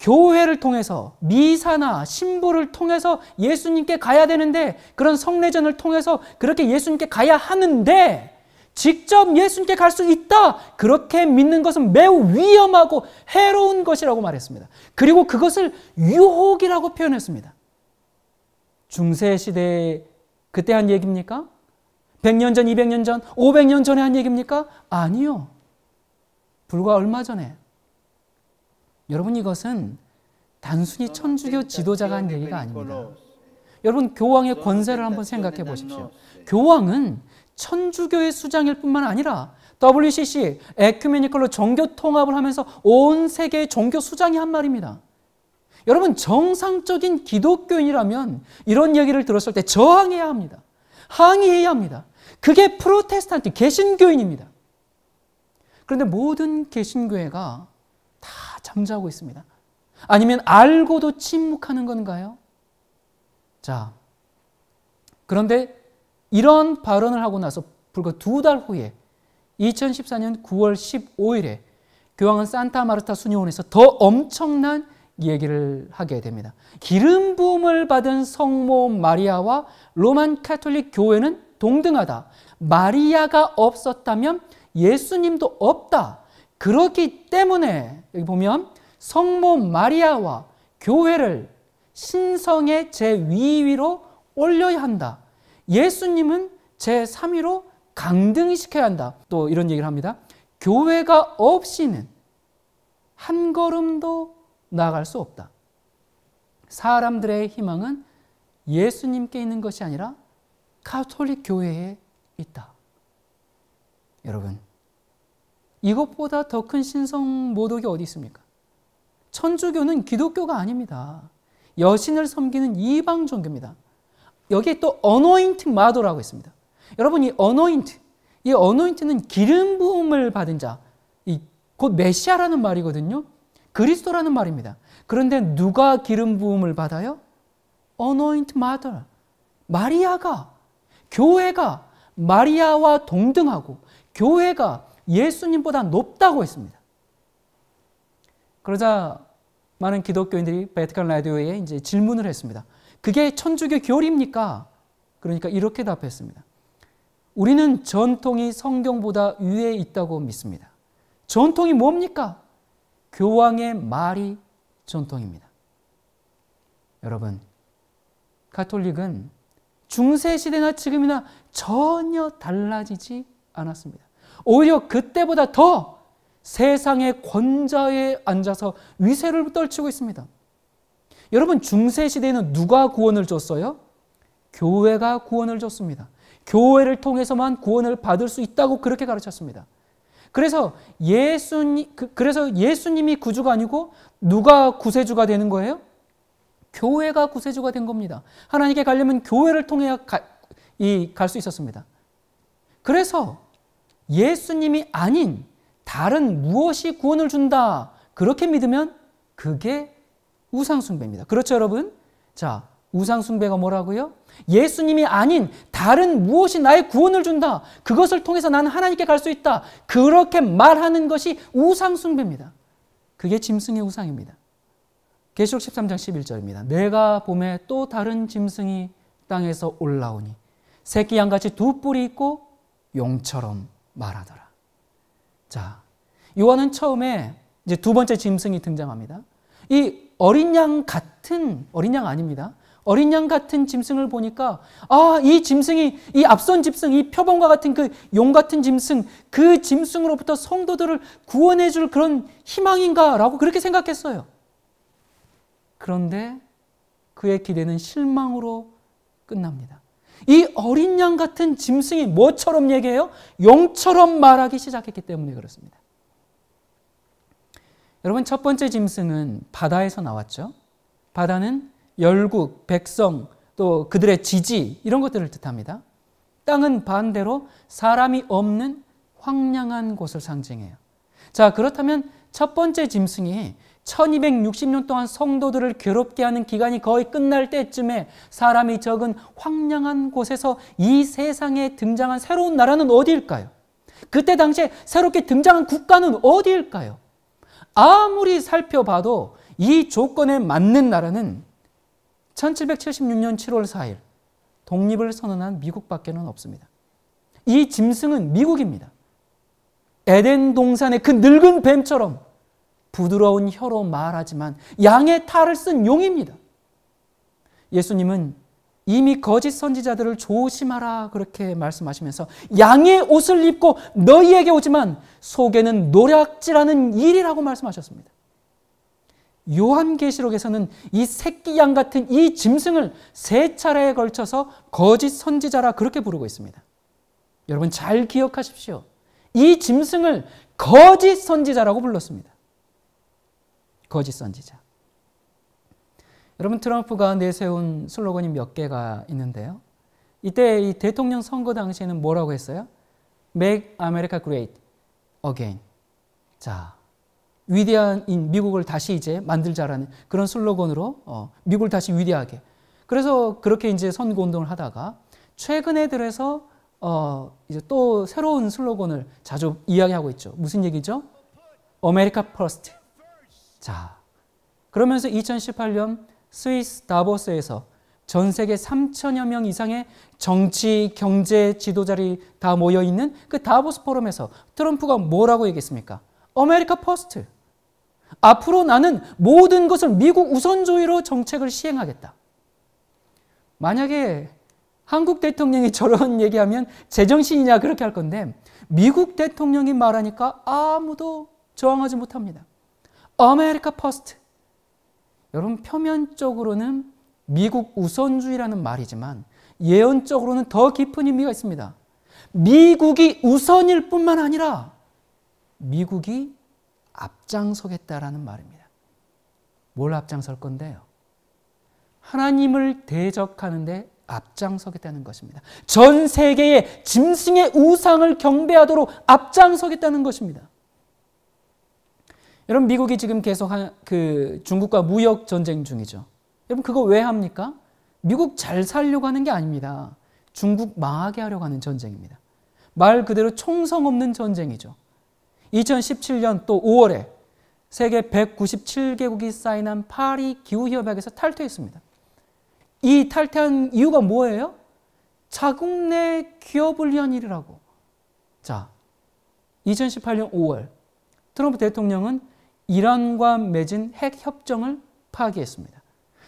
교회를 통해서, 미사나 신부를 통해서 예수님께 가야 되는데, 그런 성례전을 통해서 그렇게 예수님께 가야 하는데 직접 예수님께 갈 수 있다, 그렇게 믿는 것은 매우 위험하고 해로운 것이라고 말했습니다. 그리고 그것을 유혹이라고 표현했습니다. 중세시대에 그때 한 얘기입니까? 100년 전, 200년 전, 500년 전에 한 얘기입니까? 아니요. 불과 얼마 전에. 여러분, 이것은 단순히 천주교 지도자가 한 얘기가 아닙니다. 여러분, 교황의 권세를 한번 생각해 보십시오. 교황은 천주교의 수장일 뿐만 아니라 WCC, 에큐메니컬로 종교 통합을 하면서 온 세계의 종교 수장이 한 말입니다. 여러분, 정상적인 기독교인이라면 이런 얘기를 들었을 때 저항해야 합니다. 항의해야 합니다. 그게 프로테스탄트, 개신교인입니다. 그런데 모든 개신교회가 다 잠자고 있습니다. 아니면 알고도 침묵하는 건가요? 자, 그런데 이런 발언을 하고 나서 불과 2달 후에 2014년 9월 15일에 교황은 산타마르타 순회원에서 더 엄청난 얘기를 하게 됩니다. 기름 부음을 받은 성모 마리아와 로만 가톨릭 교회는 동등하다. 마리아가 없었다면 예수님도 없다. 그렇기 때문에 여기 보면 성모 마리아와 교회를 신성의 제2위로 올려야 한다. 예수님은 제3위로 강등시켜야 한다. 또 이런 얘기를 합니다. 교회가 없이는 한 걸음도 나아갈 수 없다. 사람들의 희망은 예수님께 있는 것이 아니라 가톨릭 교회에 있다. 여러분, 이것보다 더 큰 신성 모독이 어디 있습니까? 천주교는 기독교가 아닙니다. 여신을 섬기는 이방 종교입니다. 여기에 또 어노인트 마더라고 있습니다. 여러분, 이 어노인트는 기름 부음을 받은 자, 곧 메시아라는 말이거든요. 그리스도라는 말입니다. 그런데 누가 기름 부음을 받아요? 어노인트 마더, 마리아가, 교회가 마리아와 동등하고 교회가 예수님보다 높다고 했습니다. 그러자 많은 기독교인들이 바티칸 라디오에 이제 질문을 했습니다. 그게 천주교 교리입니까? 그러니까 이렇게 답했습니다. 우리는 전통이 성경보다 위에 있다고 믿습니다. 전통이 뭡니까? 교황의 말이 전통입니다. 여러분, 가톨릭은 중세시대나 지금이나 전혀 달라지지 않았습니다. 오히려 그때보다 더 세상의 권좌에 앉아서 위세를 떨치고 있습니다. 여러분, 중세시대에는 누가 구원을 줬어요? 교회가 구원을 줬습니다. 교회를 통해서만 구원을 받을 수 있다고 그렇게 가르쳤습니다. 그래서 예수님이 구주가 아니고 누가 구세주가 되는 거예요? 교회가 구세주가 된 겁니다. 하나님께 가려면 교회를 통해야 갈 수 있었습니다. 그래서 예수님이 아닌 다른 무엇이 구원을 준다, 그렇게 믿으면 그게 우상숭배입니다. 그렇죠, 여러분? 자, 우상숭배가 뭐라고요? 예수님이 아닌 다른 무엇이 나의 구원을 준다, 그것을 통해서 나는 하나님께 갈 수 있다, 그렇게 말하는 것이 우상숭배입니다. 그게 짐승의 우상입니다. 계시록 13장 11절입니다. 내가 봄에 또 다른 짐승이 땅에서 올라오니 새끼 양같이 두 뿔이 있고 용처럼 말하더라. 자, 요한은 처음에 이제 두 번째 짐승이 등장합니다. 이 어린 양 아닙니다. 어린 양 같은 짐승을 보니까, 이 짐승이, 이 앞선 짐승, 이 표범과 같은 그 용 같은 짐승, 그 짐승으로부터 성도들을 구원해 줄 그런 희망인가라고 그렇게 생각했어요. 그런데 그의 기대는 실망으로 끝납니다. 이 어린 양 같은 짐승이 뭐처럼 얘기해요? 용처럼 말하기 시작했기 때문에 그렇습니다. 여러분, 첫 번째 짐승은 바다에서 나왔죠. 바다는 열국, 백성, 또 그들의 지지, 이런 것들을 뜻합니다. 땅은 반대로 사람이 없는 황량한 곳을 상징해요. 자, 그렇다면 첫 번째 짐승이 1260년 동안 성도들을 괴롭게 하는 기간이 거의 끝날 때쯤에 사람이 적은 황량한 곳에서 이 세상에 등장한 새로운 나라는 어디일까요? 그때 당시에 새롭게 등장한 국가는 어디일까요? 아무리 살펴봐도 이 조건에 맞는 나라는 1776년 7월 4일 독립을 선언한 미국밖에는 없습니다. 이 짐승은 미국입니다. 에덴 동산의 그 늙은 뱀처럼 부드러운 혀로 말하지만 양의 탈을 쓴 용입니다. 예수님은 이미 거짓 선지자들을 조심하라 그렇게 말씀하시면서 양의 옷을 입고 너희에게 오지만 속에는 노략질하는 일이라고 말씀하셨습니다. 요한계시록에서는 이 새끼 양 같은 이 짐승을 세 차례에 걸쳐서 거짓 선지자라 그렇게 부르고 있습니다. 여러분 잘 기억하십시오. 이 짐승을 거짓 선지자라고 불렀습니다. 거짓 선지자. 여러분, 트럼프가 내세운 슬로건이 몇 개가 있는데요. 이때 이 대통령 선거 당시에는 뭐라고 했어요? Make America Great Again. 자, 위대한 미국을 다시 이제 만들자라는 그런 슬로건으로 미국을 다시 위대하게. 그래서 그렇게 이제 선거 운동을 하다가 최근에 들어서 이제 또 새로운 슬로건을 자주 이야기하고 있죠. 무슨 얘기죠? America First. 자, 그러면서 2018년 스위스 다보스에서 전 세계 3천여 명 이상의 정치, 경제 지도자들이 다 모여있는 그 다보스 포럼에서 트럼프가 뭐라고 얘기했습니까? 아메리카 퍼스트. 앞으로 나는 모든 것을 미국 우선주의로 정책을 시행하겠다. 만약에 한국 대통령이 저런 얘기하면 제정신이냐 그렇게 할 건데 미국 대통령이 말하니까 아무도 저항하지 못합니다. 아메리카 퍼스트. 여러분, 표면적으로는 미국 우선주의라는 말이지만 예언적으로는 더 깊은 의미가 있습니다. 미국이 우선일 뿐만 아니라 미국이 앞장서겠다라는 말입니다. 뭘 앞장설 건데요? 하나님을 대적하는데 앞장서겠다는 것입니다. 전 세계의 짐승의 우상을 경배하도록 앞장서겠다는 것입니다. 여러분, 미국이 지금 계속 중국과 무역 전쟁 중이죠. 여러분, 그거 왜 합니까? 미국 잘 살려고 하는 게 아닙니다. 중국 망하게 하려고 하는 전쟁입니다. 말 그대로 총성 없는 전쟁이죠. 2017년 또 5월에 세계 197개국이 사인한 파리 기후협약에서 탈퇴했습니다. 이 탈퇴한 이유가 뭐예요? 자국 내 기업을 위한 일이라고. 자, 2018년 5월 트럼프 대통령은 이란과 맺은 핵 협정을 파기했습니다.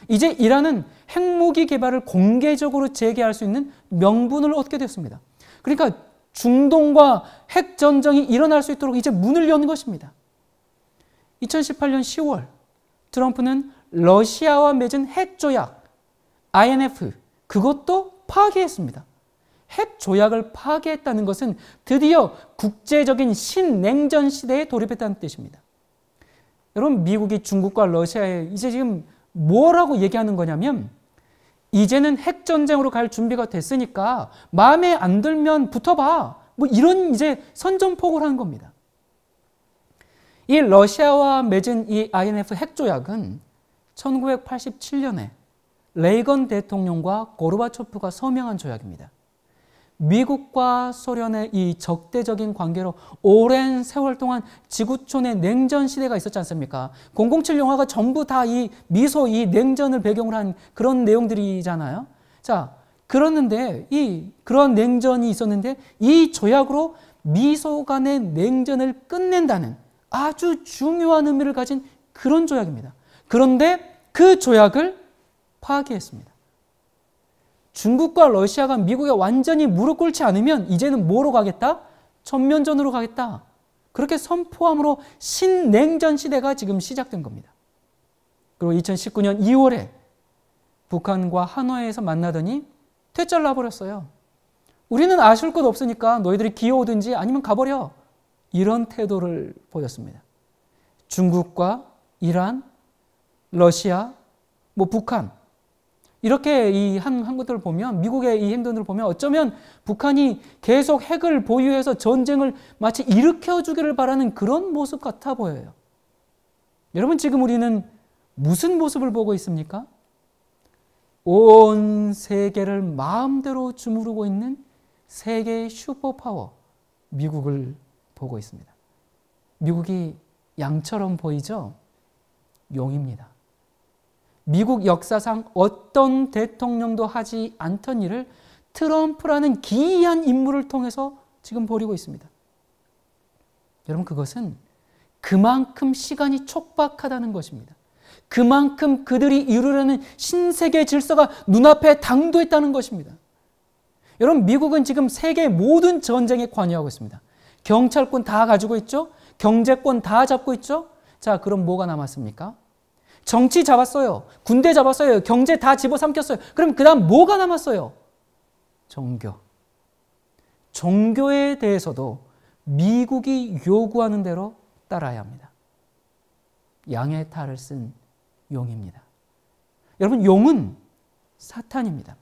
이제 이란은 핵무기 개발을 공개적으로 재개할 수 있는 명분을 얻게 됐습니다. 그러니까 중동과 핵전쟁이 일어날 수 있도록 이제 문을 여는 것입니다. 2018년 10월 트럼프는 러시아와 맺은 핵조약 INF 그것도 파기했습니다. 핵조약을 파기했다는 것은 드디어 국제적인 신냉전 시대에 돌입했다는 뜻입니다. 여러분, 미국이 중국과 러시아에 이제 지금 뭐라고 얘기하는 거냐면 이제는 핵전쟁으로 갈 준비가 됐으니까 마음에 안 들면 붙어봐. 뭐 이런 이제 선전포고를 하는 겁니다. 이 러시아와 맺은 이 INF 핵조약은 1987년에 레이건 대통령과 고르바초프가 서명한 조약입니다. 미국과 소련의 이 적대적인 관계로 오랜 세월 동안 지구촌의 냉전 시대가 있었지 않습니까? 007 영화가 전부 다 이 미소, 이 냉전을 배경으로 한 그런 내용들이잖아요. 자, 그러는데 그런 냉전이 있었는데 이 조약으로 미소 간의 냉전을 끝낸다는 아주 중요한 의미를 가진 그런 조약입니다. 그런데 그 조약을 파기했습니다. 중국과 러시아가 미국에 완전히 무릎 꿇지 않으면 이제는 뭐로 가겠다? 전면전으로 가겠다. 그렇게 선포함으로 신냉전 시대가 지금 시작된 겁니다. 그리고 2019년 2월에 북한과 하노이에서 만나더니 퇴짜를 놔버렸어요. 우리는 아쉬울 것 없으니까 너희들이 기어오든지 아니면 가버려. 이런 태도를 보였습니다. 중국과 이란, 러시아, 북한 이렇게 이 한 것들을 보면 미국의 이 행동들을 보면 어쩌면 북한이 계속 핵을 보유해서 전쟁을 마치 일으켜주기를 바라는 그런 모습 같아 보여요. 여러분, 지금 우리는 무슨 모습을 보고 있습니까? 온 세계를 마음대로 주무르고 있는 세계의 슈퍼파워 미국을 보고 있습니다. 미국이 양처럼 보이죠? 용입니다. 미국 역사상 어떤 대통령도 하지 않던 일을 트럼프라는 기이한 인물을 통해서 지금 벌이고 있습니다. 여러분, 그것은 그만큼 시간이 촉박하다는 것입니다. 그만큼 그들이 이루려는 신세계 질서가 눈앞에 당도했다는 것입니다. 여러분, 미국은 지금 세계 모든 전쟁에 관여하고 있습니다. 경찰권 다 가지고 있죠? 경제권 다 잡고 있죠? 자, 그럼 뭐가 남았습니까? 정치 잡았어요. 군대 잡았어요. 경제 다 집어삼켰어요. 그럼 그 다음 뭐가 남았어요? 종교. 종교에 대해서도 미국이 요구하는 대로 따라야 합니다. 양의 탈을 쓴 용입니다. 여러분, 용은 사탄입니다.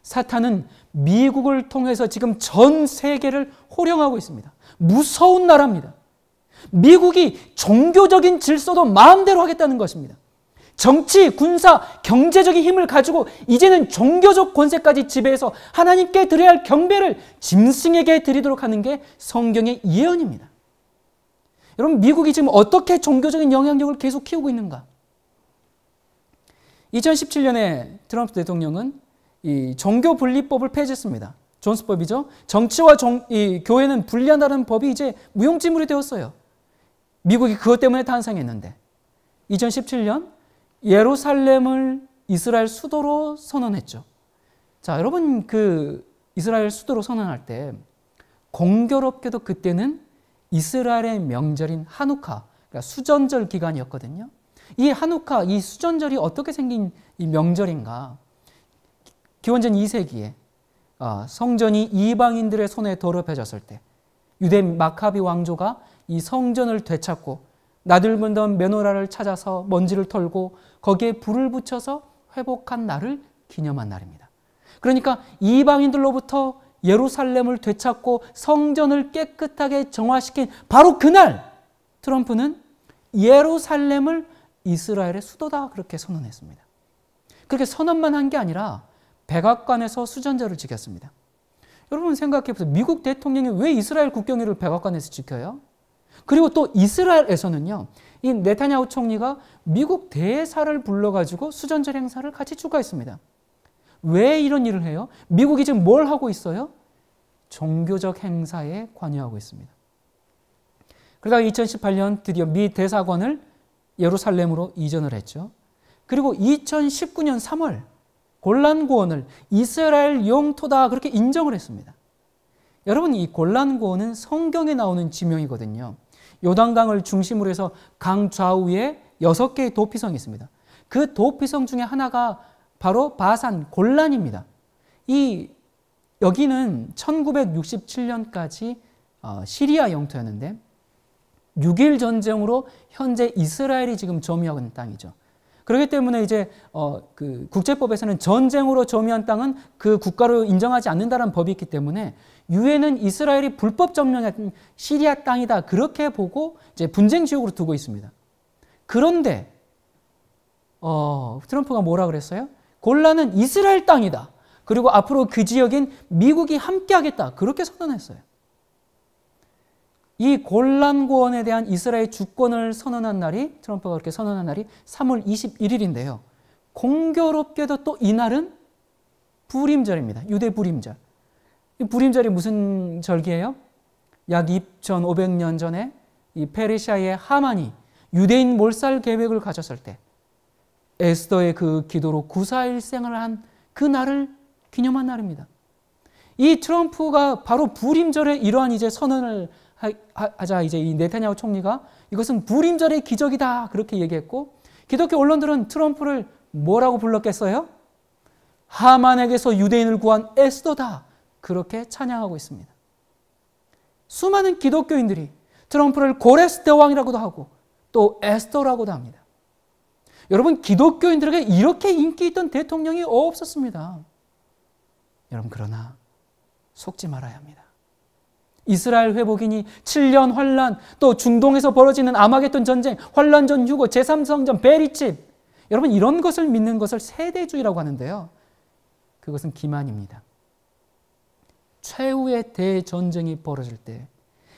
사탄은 미국을 통해서 지금 전 세계를 호령하고 있습니다. 무서운 나라입니다. 미국이 종교적인 질서도 마음대로 하겠다는 것입니다. 정치, 군사, 경제적인 힘을 가지고 이제는 종교적 권세까지 지배해서 하나님께 드려야 할 경배를 짐승에게 드리도록 하는 게 성경의 예언입니다. 여러분, 미국이 지금 어떻게 종교적인 영향력을 계속 키우고 있는가? 2017년에 트럼프 대통령은 이 종교 분리법을 폐지했습니다. 존스법이죠. 정치와 이 교회는 분리한다는 법이 이제 무용지물이 되었어요. 미국이 그것 때문에 탄생했는데 2017년 예루살렘을 이스라엘 수도로 선언했죠. 자, 여러분, 그 이스라엘 수도로 선언할 때 공교롭게도 그때는 이스라엘의 명절인 하누카, 그러니까 수전절 기간이었거든요. 이 하누카, 이 수전절이 어떻게 생긴 이 명절인가? 기원전 2세기에 성전이 이방인들의 손에 더럽혀졌을 때 유대 마카비 왕조가 이 성전을 되찾고 나들던 메노라를 찾아서 먼지를 털고 거기에 불을 붙여서 회복한 날을 기념한 날입니다. 그러니까 이방인들로부터 예루살렘을 되찾고 성전을 깨끗하게 정화시킨 바로 그날 트럼프는 예루살렘을 이스라엘의 수도다 그렇게 선언했습니다. 그렇게 선언만 한 게 아니라 백악관에서 수전절을 지켰습니다. 여러분 생각해 보세요. 미국 대통령이 왜 이스라엘 국경일을 백악관에서 지켜요? 그리고 또 이스라엘에서는요, 이 네타냐후 총리가 미국 대사를 불러가지고 수전절 행사를 같이 추가했습니다. 왜 이런 일을 해요? 미국이 지금 뭘 하고 있어요? 종교적 행사에 관여하고 있습니다. 그러다가 2018년 드디어 미 대사관을 예루살렘으로 이전을 했죠. 그리고 2019년 3월 골란고원을 이스라엘 영토다 그렇게 인정을 했습니다. 여러분, 이 골란고원은 성경에 나오는 지명이거든요. 요단강을 중심으로 해서 강 좌우에 6개의 도피성이 있습니다. 그 도피성 중에 하나가 바로 바산 골란입니다. 여기는 1967년까지 시리아 영토였는데 6.1 전쟁으로 현재 이스라엘이 지금 점유하고 있는 땅이죠. 그렇기 때문에 이제 그 국제법에서는 전쟁으로 점유한 땅은 그 국가로 인정하지 않는다는 법이 있기 때문에 유엔은 이스라엘이 불법 점령한 시리아 땅이다 그렇게 보고 이제 분쟁 지역으로 두고 있습니다. 그런데 트럼프가 뭐라 그랬어요? 골란은 이스라엘 땅이다. 그리고 앞으로 그 지역엔 미국이 함께하겠다. 그렇게 선언했어요. 이 골란고원에 대한 이스라엘 주권을 선언한 날이, 트럼프가 그렇게 선언한 날이 3월 21일인데요. 공교롭게도 또 이날은 부림절입니다. 유대 부림절. 이 부림절이 무슨 절기예요? 약 2500년 전에 이 페르시아의 하만이 유대인 몰살 계획을 가졌을 때 에스더의 그 기도로 구사일생을 한 그 날을 기념한 날입니다. 이 트럼프가 바로 부림절에 이러한 이제 선언을 하자 이제 이 네타냐후 총리가 이것은 부림절의 기적이다 그렇게 얘기했고, 기독교 언론들은 트럼프를 뭐라고 불렀겠어요? 하만에게서 유대인을 구한 에스더다 그렇게 찬양하고 있습니다. 수많은 기독교인들이 트럼프를 고레스 대왕이라고도 하고 또 에스더라고도 합니다. 여러분, 기독교인들에게 이렇게 인기 있던 대통령이 없었습니다. 여러분, 그러나 속지 말아야 합니다. 이스라엘 회복이니 7년 환란, 또 중동에서 벌어지는 아마겟돈 전쟁, 환란전 휴거, 제3성전, 베리집, 여러분 이런 것을 믿는 것을 세대주의라고 하는데요. 그것은 기만입니다. 최후의 대전쟁이 벌어질 때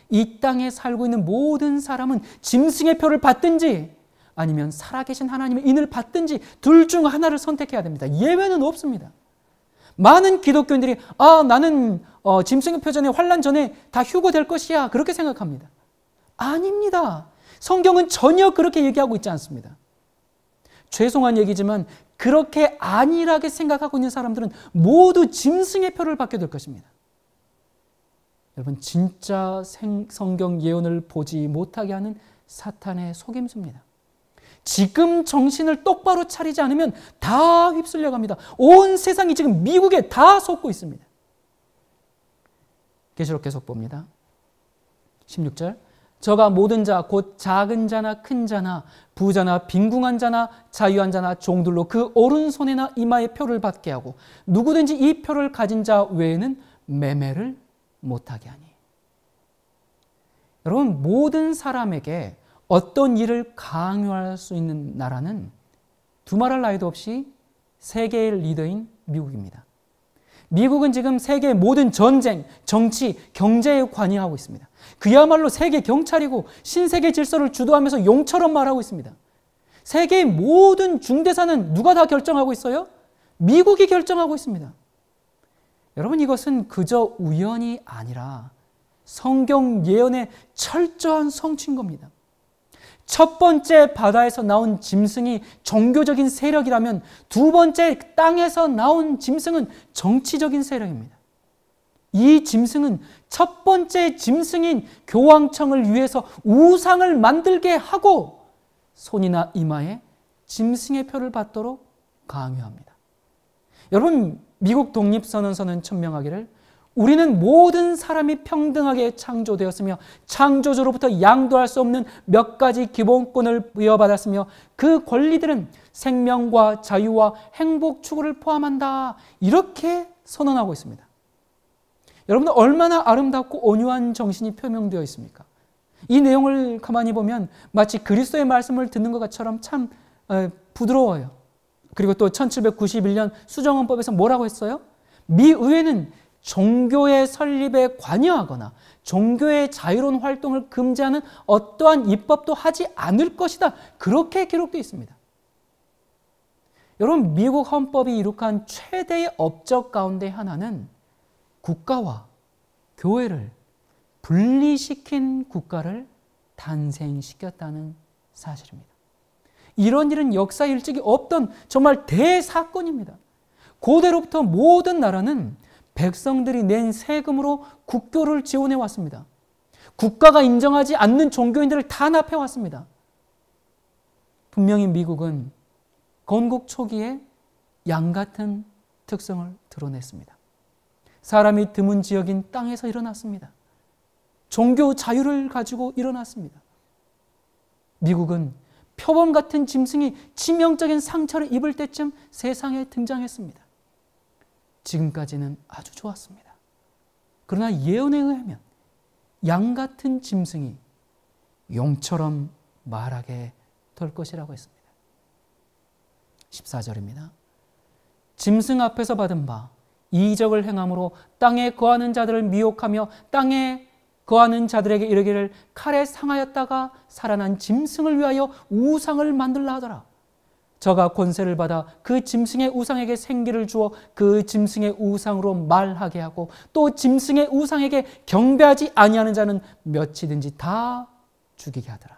이 땅에 살고 있는 모든 사람은 짐승의 표를 받든지 아니면 살아계신 하나님의 인을 받든지 둘 중 하나를 선택해야 됩니다. 예외는 없습니다. 많은 기독교인들이 나는 짐승의 표 전에 환란 전에 다 휴거될 것이야 그렇게 생각합니다. 아닙니다. 성경은 전혀 그렇게 얘기하고 있지 않습니다. 죄송한 얘기지만 그렇게 안일하게 생각하고 있는 사람들은 모두 짐승의 표를 받게 될 것입니다. 여러분, 진짜 성경 예언을 보지 못하게 하는 사탄의 속임수입니다. 지금 정신을 똑바로 차리지 않으면 다 휩쓸려 갑니다. 온 세상이 지금 미국에 다 속고 있습니다. 계시록 계속 봅니다. 16절. 저가 모든 자 곧 작은 자나 큰 자나 부자나 빈궁한 자나 자유한 자나 종들로 그 오른손에나 이마에 표를 받게 하고 누구든지 이 표를 가진 자 외에는 매매를 못하게 하니. 여러분, 모든 사람에게 어떤 일을 강요할 수 있는 나라는 두말할 나위도 없이 세계의 리더인 미국입니다. 미국은 지금 세계의 모든 전쟁, 정치, 경제에 관여하고 있습니다. 그야말로 세계 경찰이고 신세계 질서를 주도하면서 용처럼 말하고 있습니다. 세계의 모든 중대사는 누가 다 결정하고 있어요? 미국이 결정하고 있습니다. 여러분, 이것은 그저 우연이 아니라 성경 예언의 철저한 성취인 겁니다. 첫 번째 바다에서 나온 짐승이 종교적인 세력이라면 두 번째 땅에서 나온 짐승은 정치적인 세력입니다. 이 짐승은 첫 번째 짐승인 교황청을 위해서 우상을 만들게 하고 손이나 이마에 짐승의 표를 받도록 강요합니다. 여러분, 미국 독립선언서는 천명하기를 우리는 모든 사람이 평등하게 창조되었으며 창조주로부터 양도할 수 없는 몇 가지 기본권을 부여받았으며 그 권리들은 생명과 자유와 행복 추구를 포함한다. 이렇게 선언하고 있습니다. 여러분, 얼마나 아름답고 온유한 정신이 표명되어 있습니까? 이 내용을 가만히 보면 마치 그리스도의 말씀을 듣는 것처럼 참 부드러워요. 그리고 또 1791년 수정헌법에서 뭐라고 했어요? 미 의회는 종교의 설립에 관여하거나 종교의 자유로운 활동을 금지하는 어떠한 입법도 하지 않을 것이다. 그렇게 기록되어 있습니다. 여러분, 미국 헌법이 이룩한 최대의 업적 가운데 하나는 국가와 교회를 분리시킨 국가를 탄생시켰다는 사실입니다. 이런 일은 역사 일찍이 없던 정말 대사건입니다. 고대로부터 모든 나라는 백성들이 낸 세금으로 국교를 지원해 왔습니다. 국가가 인정하지 않는 종교인들을 탄압해 왔습니다. 분명히 미국은 건국 초기에 양 같은 특성을 드러냈습니다. 사람이 드문 지역인 땅에서 일어났습니다. 종교 자유를 가지고 일어났습니다. 미국은 표범 같은 짐승이 치명적인 상처를 입을 때쯤 세상에 등장했습니다. 지금까지는 아주 좋았습니다. 그러나 예언에 의하면 양 같은 짐승이 용처럼 말하게 될 것이라고 했습니다. 14절입니다. 짐승 앞에서 받은 바 이적을 행함으로 땅에 거하는 자들을 미혹하며 땅에 거하는 자들에게 이르기를 칼에 상하였다가 살아난 짐승을 위하여 우상을 만들라 하더라. 저가 권세를 받아 그 짐승의 우상에게 생기를 주어 그 짐승의 우상으로 말하게 하고 또 짐승의 우상에게 경배하지 아니하는 자는 몇이든지 다 죽이게 하더라.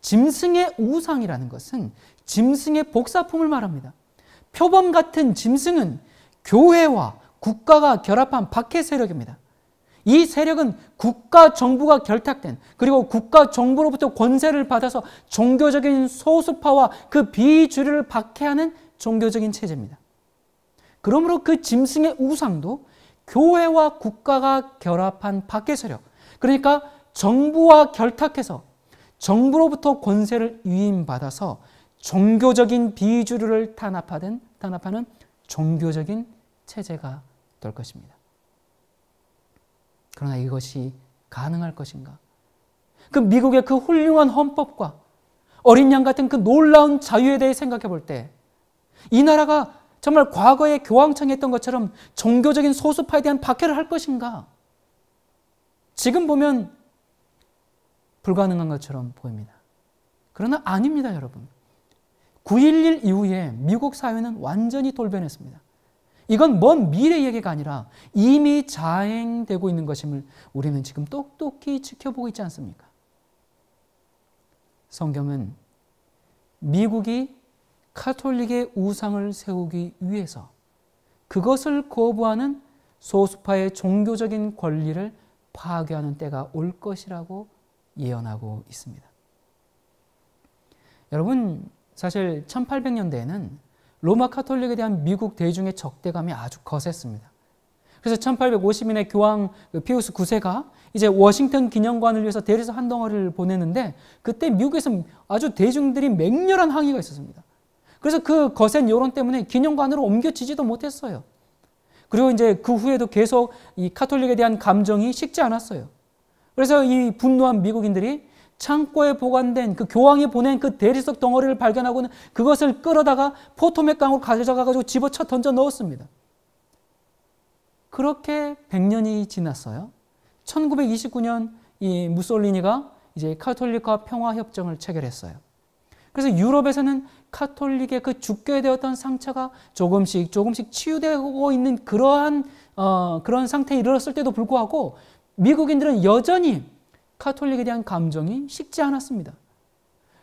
짐승의 우상이라는 것은 짐승의 복사품을 말합니다. 표범 같은 짐승은 교회와 국가가 결합한 박해 세력입니다. 이 세력은 국가 정부가 결탁된, 그리고 국가 정부로부터 권세를 받아서 종교적인 소수파와 그 비주류를 박해하는 종교적인 체제입니다. 그러므로 그 짐승의 우상도 교회와 국가가 결합한 박해 세력, 그러니까 정부와 결탁해서 정부로부터 권세를 위임받아서 종교적인 비주류를 탄압하는 종교적인 체제가 될 것입니다. 그러나 이것이 가능할 것인가? 그 미국의 그 훌륭한 헌법과 어린 양 같은 그 놀라운 자유에 대해 생각해 볼 때 이 나라가 정말 과거에 교황청이 했던 것처럼 종교적인 소수파에 대한 박해를 할 것인가? 지금 보면 불가능한 것처럼 보입니다. 그러나 아닙니다, 여러분. 9.11 이후에 미국 사회는 완전히 돌변했습니다. 이건 먼 미래 얘기가 아니라 이미 자행되고 있는 것임을 우리는 지금 똑똑히 지켜보고 있지 않습니까? 성경은 미국이 카톨릭의 우상을 세우기 위해서 그것을 거부하는 소수파의 종교적인 권리를 파괴하는 때가 올 것이라고 예언하고 있습니다. 여러분, 사실 1800년대에는 로마 카톨릭에 대한 미국 대중의 적대감이 아주 거셌습니다. 그래서 1850년에 교황 피우스 9세가 이제 워싱턴 기념관을 위해서 대리석 한 덩어리를 보냈는데 그때 미국에서 아주 대중들이 맹렬한 항의가 있었습니다. 그래서 그 거센 여론 때문에 기념관으로 옮겨지지도 못했어요. 그리고 이제 그 후에도 계속 이 카톨릭에 대한 감정이 식지 않았어요. 그래서 이 분노한 미국인들이 창고에 보관된 그 교황이 보낸 그 대리석 덩어리를 발견하고는 그것을 끌어다가 포토맥 강으로 가져가가지고 집어쳐 던져 넣었습니다. 그렇게 100년이 지났어요. 1929년 이 무솔리니가 이제 카톨릭과 평화협정을 체결했어요. 그래서 유럽에서는 카톨릭의 그 죽게 되었던 상처가 조금씩 치유되고 있는 그런 상태에 이르렀을 때도 불구하고 미국인들은 여전히 카톨릭에 대한 감정이 식지 않았습니다.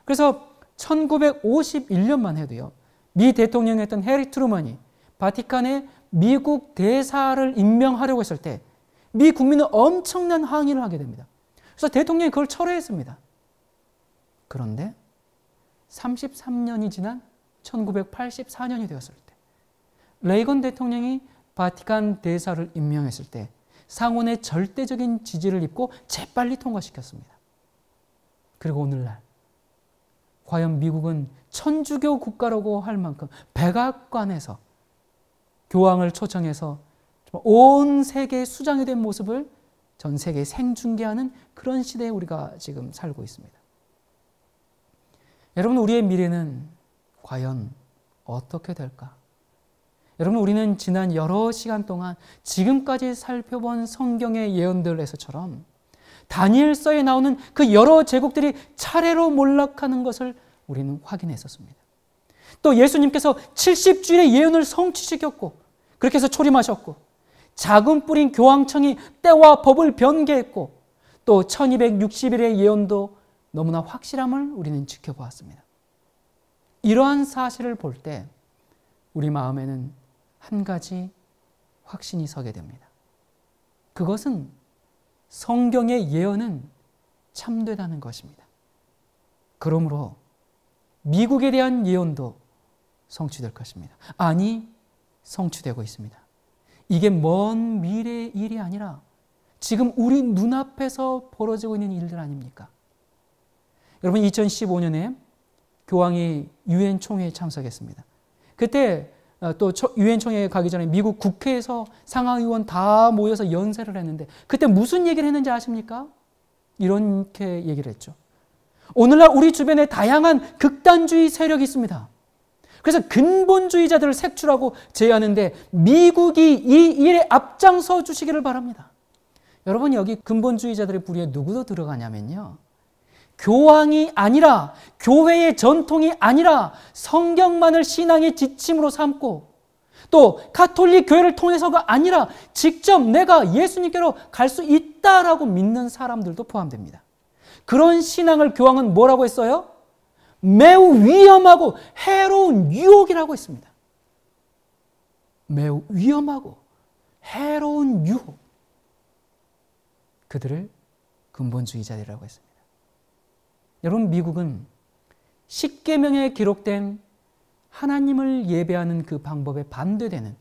그래서 1951년만 해도요, 미 대통령이었던 해리 트루먼이 바티칸에 미국 대사를 임명하려고 했을 때 미 국민은 엄청난 항의를 하게 됩니다. 그래서 대통령이 그걸 철회했습니다. 그런데 33년이 지난 1984년이 되었을 때 레이건 대통령이 바티칸 대사를 임명했을 때 상원의 절대적인 지지를 입고 재빨리 통과시켰습니다. 그리고 오늘날 과연 미국은 천주교 국가라고 할 만큼 백악관에서 교황을 초청해서 온 세계에 수장이 된 모습을 전 세계에 생중계하는 그런 시대에 우리가 지금 살고 있습니다. 여러분, 우리의 미래는 과연 어떻게 될까? 여러분, 우리는 지난 여러 시간 동안 지금까지 살펴본 성경의 예언들에서처럼 다니엘서에 나오는 그 여러 제국들이 차례로 몰락하는 것을 우리는 확인했었습니다. 또 예수님께서 70주일의 예언을 성취시켰고 그렇게 해서 초림하셨고 작은 뿌린 교황청이 때와 법을 변개했고 또 1260일의 예언도 너무나 확실함을 우리는 지켜보았습니다. 이러한 사실을 볼 때 우리 마음에는 한 가지 확신이 서게 됩니다. 그것은 성경의 예언은 참되다는 것입니다. 그러므로 미국에 대한 예언도 성취될 것입니다. 아니, 성취되고 있습니다. 이게 먼 미래의 일이 아니라 지금 우리 눈앞에서 벌어지고 있는 일들 아닙니까? 여러분, 2015년에 교황이 유엔 총회에 참석했습니다. 그때 또 유엔 총회에 가기 전에 미국 국회에서 상하의원 다 모여서 연설을 했는데 그때 무슨 얘기를 했는지 아십니까? 이렇게 얘기를 했죠. 오늘날 우리 주변에 다양한 극단주의 세력이 있습니다. 그래서 근본주의자들을 색출하고 제어하는데 미국이 이 일에 앞장서 주시기를 바랍니다. 여러분, 여기 근본주의자들의 부류에 누구도 들어가냐면요, 교황이 아니라, 교회의 전통이 아니라 성경만을 신앙의 지침으로 삼고 또 가톨릭 교회를 통해서가 아니라 직접 내가 예수님께로 갈 수 있다라고 믿는 사람들도 포함됩니다. 그런 신앙을 교황은 뭐라고 했어요? 매우 위험하고 해로운 유혹이라고 했습니다. 매우 위험하고 해로운 유혹. 그들을 근본주의자들이라고 했습니다. 여러분, 미국은 십계명에 기록된 하나님을 예배하는 그 방법에 반대되는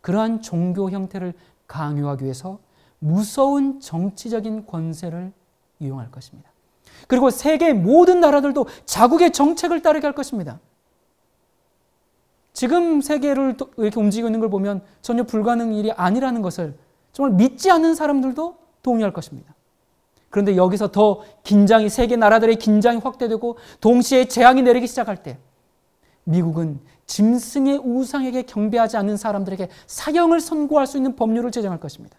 그러한 종교 형태를 강요하기 위해서 무서운 정치적인 권세를 이용할 것입니다. 그리고 세계 모든 나라들도 자국의 정책을 따르게 할 것입니다. 지금 세계를 이렇게 움직이고 있는 걸 보면 전혀 불가능한 일이 아니라는 것을 정말 믿지 않는 사람들도 동의할 것입니다. 그런데 여기서 더 긴장이, 세계 나라들의 긴장이 확대되고 동시에 재앙이 내리기 시작할 때 미국은 짐승의 우상에게 경배하지 않는 사람들에게 사형을 선고할 수 있는 법률을 제정할 것입니다.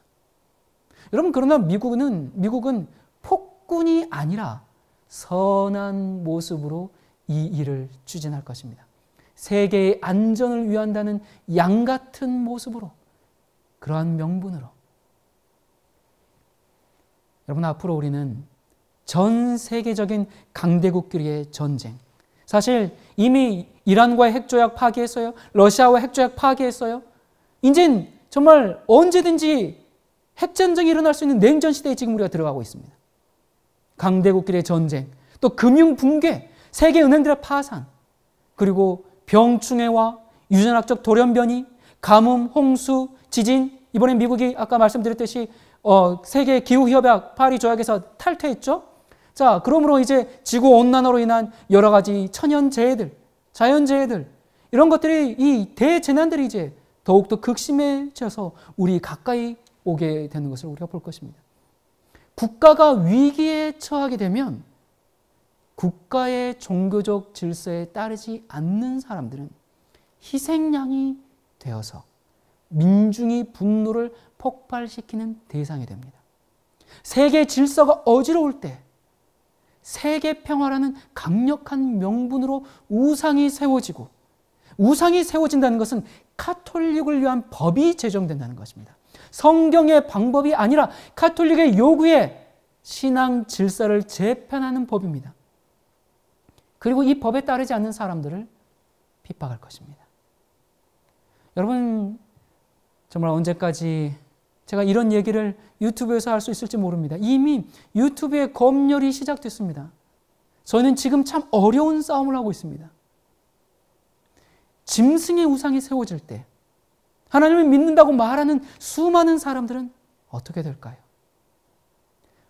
여러분, 그러나 미국은 폭군이 아니라 선한 모습으로 이 일을 추진할 것입니다. 세계의 안전을 위한다는 양 같은 모습으로, 그러한 명분으로. 여러분, 앞으로 우리는 전 세계적인 강대국끼리의 전쟁, 사실 이미 이란과의 핵조약 파기했어요. 러시아와 핵조약 파기했어요. 이젠 정말 언제든지 핵전쟁이 일어날 수 있는 냉전 시대에 지금 우리가 들어가고 있습니다. 강대국끼리의 전쟁, 또 금융 붕괴, 세계 은행들의 파산, 그리고 병충해와 유전학적 돌연변이, 가뭄, 홍수, 지진, 이번에 미국이 아까 말씀드렸듯이 세계 기후협약 파리 조약에서 탈퇴했죠. 자, 그러므로 이제 지구온난화로 인한 여러 가지 천연재해들, 자연재해들, 이런 것들이, 이 대재난들이 이제 더욱더 극심해져서 우리 가까이 오게 되는 것을 우리가 볼 것입니다. 국가가 위기에 처하게 되면 국가의 종교적 질서에 따르지 않는 사람들은 희생양이 되어서 민중의 분노를 폭발시키는 대상이 됩니다. 세계 질서가 어지러울 때 세계 평화라는 강력한 명분으로 우상이 세워지고, 우상이 세워진다는 것은 가톨릭을 위한 법이 제정된다는 것입니다. 성경의 방법이 아니라 가톨릭의 요구에 신앙 질서를 재편하는 법입니다. 그리고 이 법에 따르지 않는 사람들을 핍박할 것입니다. 여러분, 정말 언제까지 제가 이런 얘기를 유튜브에서 할 수 있을지 모릅니다. 이미 유튜브에 검열이 시작됐습니다. 저는 지금 참 어려운 싸움을 하고 있습니다. 짐승의 우상이 세워질 때 하나님을 믿는다고 말하는 수많은 사람들은 어떻게 될까요?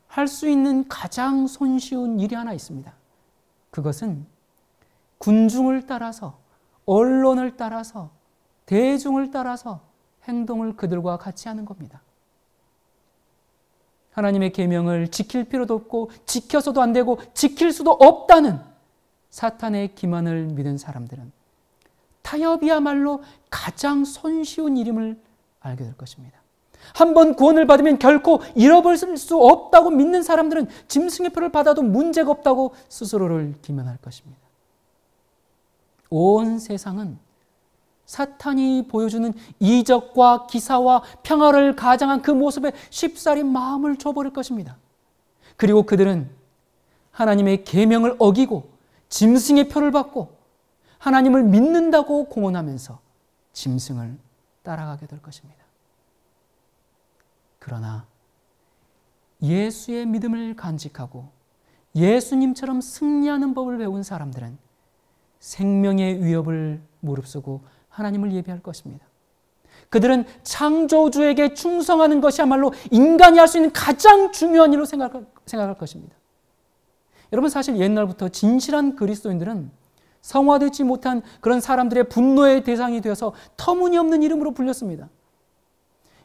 할 수 있는 가장 손쉬운 일이 하나 있습니다. 그것은 군중을 따라서, 언론을 따라서, 대중을 따라서 행동을 그들과 같이 하는 겁니다. 하나님의 계명을 지킬 필요도 없고 지켜서도 안 되고 지킬 수도 없다는 사탄의 기만을 믿은 사람들은 타협이야말로 가장 손쉬운 일임을 알게 될 것입니다. 한번 구원을 받으면 결코 잃어버릴 수 없다고 믿는 사람들은 짐승의 표를 받아도 문제가 없다고 스스로를 기만할 것입니다. 온 세상은 사탄이 보여주는 이적과 기사와 평화를 가장한 그 모습에 쉽사리 마음을 줘버릴 것입니다. 그리고 그들은 하나님의 계명을 어기고 짐승의 표를 받고 하나님을 믿는다고 공언하면서 짐승을 따라가게 될 것입니다. 그러나 예수의 믿음을 간직하고 예수님처럼 승리하는 법을 배운 사람들은 생명의 위협을 무릅쓰고 하나님을 예배할 것입니다. 그들은 창조주에게 충성하는 것이야말로 인간이 할 수 있는 가장 중요한 일로 생각할 것입니다. 여러분, 사실 옛날부터 진실한 그리스도인들은 성화되지 못한 그런 사람들의 분노의 대상이 되어서 터무니없는 이름으로 불렸습니다.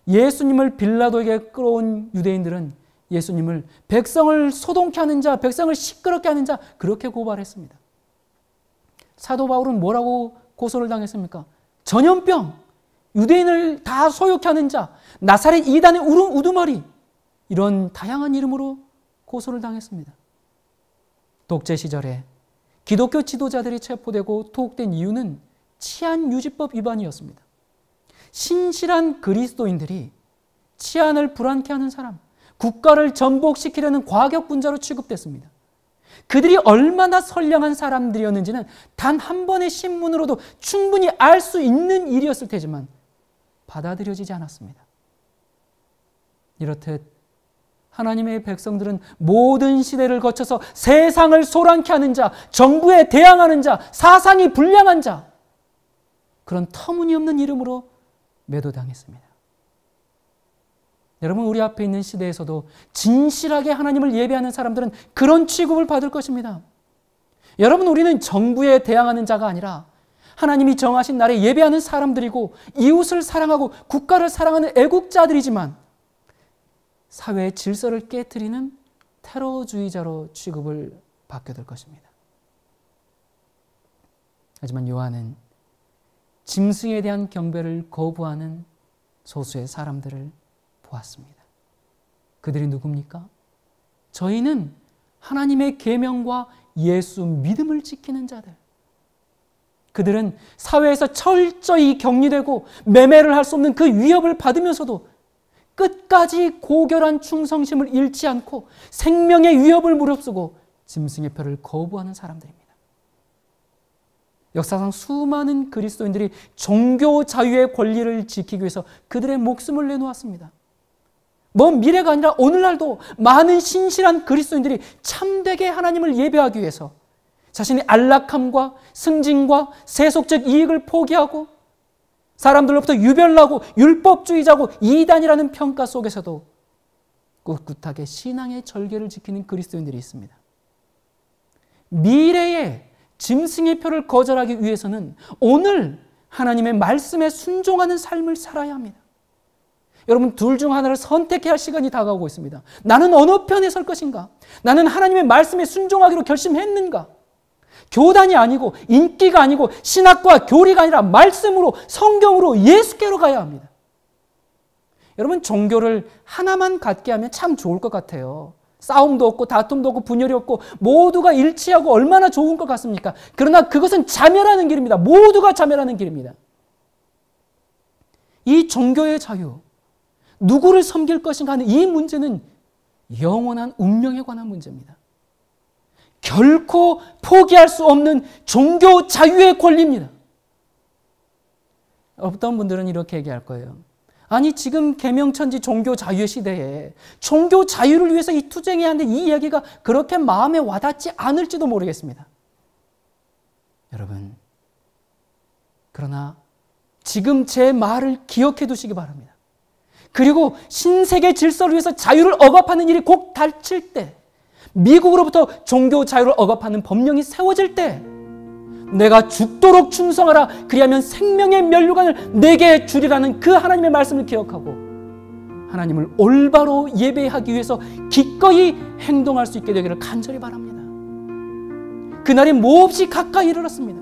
예수님을 빌라도에게 끌어온 유대인들은 예수님을 백성을 소동케 하는 자, 백성을 시끄럽게 하는 자, 그렇게 고발했습니다. 사도 바울은 뭐라고 고소를 당했습니까? 전염병, 유대인을 다 소욕케 하는 자, 나사렛 이단의 우두머리, 이런 다양한 이름으로 고소를 당했습니다. 독재 시절에 기독교 지도자들이 체포되고 투옥된 이유는 치안유지법 위반이었습니다. 신실한 그리스도인들이 치안을 불안케 하는 사람, 국가를 전복시키려는 과격분자로 취급됐습니다. 그들이 얼마나 선량한 사람들이었는지는 단 한 번의 신문으로도 충분히 알 수 있는 일이었을 테지만 받아들여지지 않았습니다. 이렇듯 하나님의 백성들은 모든 시대를 거쳐서 세상을 소란케 하는 자, 정부에 대항하는 자, 사상이 불량한 자, 그런 터무니없는 이름으로 매도당했습니다. 여러분, 우리 앞에 있는 시대에서도 진실하게 하나님을 예배하는 사람들은 그런 취급을 받을 것입니다. 여러분, 우리는 정부에 대항하는 자가 아니라 하나님이 정하신 날에 예배하는 사람들이고 이웃을 사랑하고 국가를 사랑하는 애국자들이지만 사회의 질서를 깨트리는 테러주의자로 취급을 받게 될 것입니다. 하지만 요한은 짐승에 대한 경배를 거부하는 소수의 사람들을 보았습니다. 그들이 누굽니까? 저희는 하나님의 계명과 예수 믿음을 지키는 자들. 그들은 사회에서 철저히 격리되고 매매를 할 수 없는 그 위협을 받으면서도 끝까지 고결한 충성심을 잃지 않고 생명의 위협을 무릅쓰고 짐승의 표를 거부하는 사람들입니다. 역사상 수많은 그리스도인들이 종교 자유의 권리를 지키기 위해서 그들의 목숨을 내놓았습니다. 먼 미래가 아니라 오늘날도 많은 신실한 그리스도인들이 참되게 하나님을 예배하기 위해서 자신의 안락함과 승진과 세속적 이익을 포기하고 사람들로부터 유별나고 율법주의자고 이단이라는 평가 속에서도 꿋꿋하게 신앙의 절개를 지키는 그리스도인들이 있습니다. 미래의 짐승의 표를 거절하기 위해서는 오늘 하나님의 말씀에 순종하는 삶을 살아야 합니다. 여러분, 둘 중 하나를 선택해야 할 시간이 다가오고 있습니다. 나는 어느 편에 설 것인가? 나는 하나님의 말씀에 순종하기로 결심했는가? 교단이 아니고 인기가 아니고 신학과 교리가 아니라 말씀으로, 성경으로, 예수께로 가야 합니다. 여러분, 종교를 하나만 갖게 하면 참 좋을 것 같아요. 싸움도 없고 다툼도 없고 분열이 없고 모두가 일치하고 얼마나 좋은 것 같습니까? 그러나 그것은 자멸하는 길입니다. 모두가 자멸하는 길입니다. 이 종교의 자유, 누구를 섬길 것인가 하는 이 문제는 영원한 운명에 관한 문제입니다. 결코 포기할 수 없는 종교 자유의 권리입니다. 어떤 분들은 이렇게 얘기할 거예요. 아니, 지금 계명천지 종교 자유의 시대에 종교 자유를 위해서 이 투쟁해야 하는데 이 이야기가 그렇게 마음에 와닿지 않을지도 모르겠습니다. 여러분, 그러나 지금 제 말을 기억해 두시기 바랍니다. 그리고 신세계 질서를 위해서 자유를 억압하는 일이 곧 닥칠 때, 미국으로부터 종교 자유를 억압하는 법령이 세워질 때 내가 죽도록 충성하라, 그리하면 생명의 면류관을 내게 주리라는 그 하나님의 말씀을 기억하고 하나님을 올바로 예배하기 위해서 기꺼이 행동할 수 있게 되기를 간절히 바랍니다. 그날이 몹시 가까이 이르렀습니다.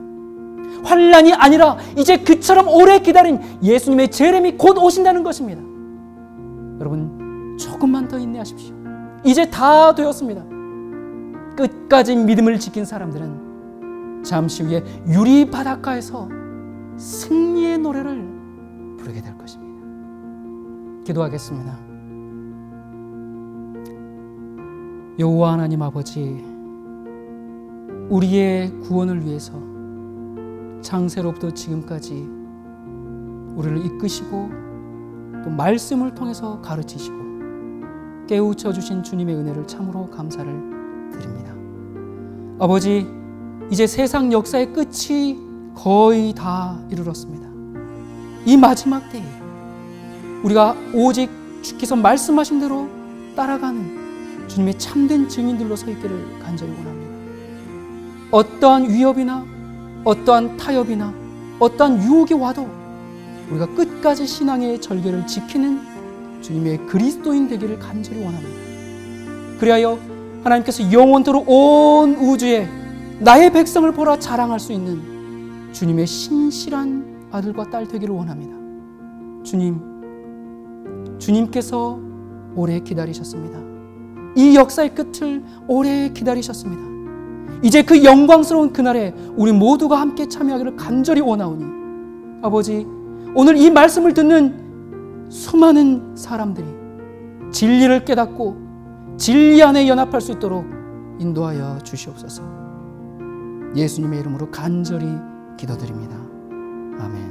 환난이 아니라 이제 그처럼 오래 기다린 예수님의 재림이 곧 오신다는 것입니다. 여러분, 조금만 더 인내하십시오. 이제 다 되었습니다. 끝까지 믿음을 지킨 사람들은 잠시 후에 유리 바닷가에서 승리의 노래를 부르게 될 것입니다. 기도하겠습니다. 여호와 하나님 아버지, 우리의 구원을 위해서 창세로부터 지금까지 우리를 이끄시고 또 말씀을 통해서 가르치시고 깨우쳐 주신 주님의 은혜를 참으로 감사를 드립니다. 아버지, 이제 세상 역사의 끝이 거의 다 이르렀습니다. 이 마지막 때에 우리가 오직 주께서 말씀하신 대로 따라가는 주님의 참된 증인들로 서 있기를 간절히 원합니다. 어떠한 위협이나 어떠한 타협이나 어떠한 유혹이 와도 우리가 끝까지 신앙의 절개를 지키는 주님의 그리스도인 되기를 간절히 원합니다. 그리하여 하나님께서 영원토록 온 우주에 나의 백성을 보라 자랑할 수 있는 주님의 신실한 아들과 딸 되기를 원합니다. 주님께서 오래 기다리셨습니다. 이 역사의 끝을 오래 기다리셨습니다. 이제 그 영광스러운 그날에 우리 모두가 함께 참여하기를 간절히 원하오니 아버지, 오늘 이 말씀을 듣는 수많은 사람들이 진리를 깨닫고 진리 안에 연합할 수 있도록 인도하여 주시옵소서. 예수님의 이름으로 간절히 기도드립니다. 아멘.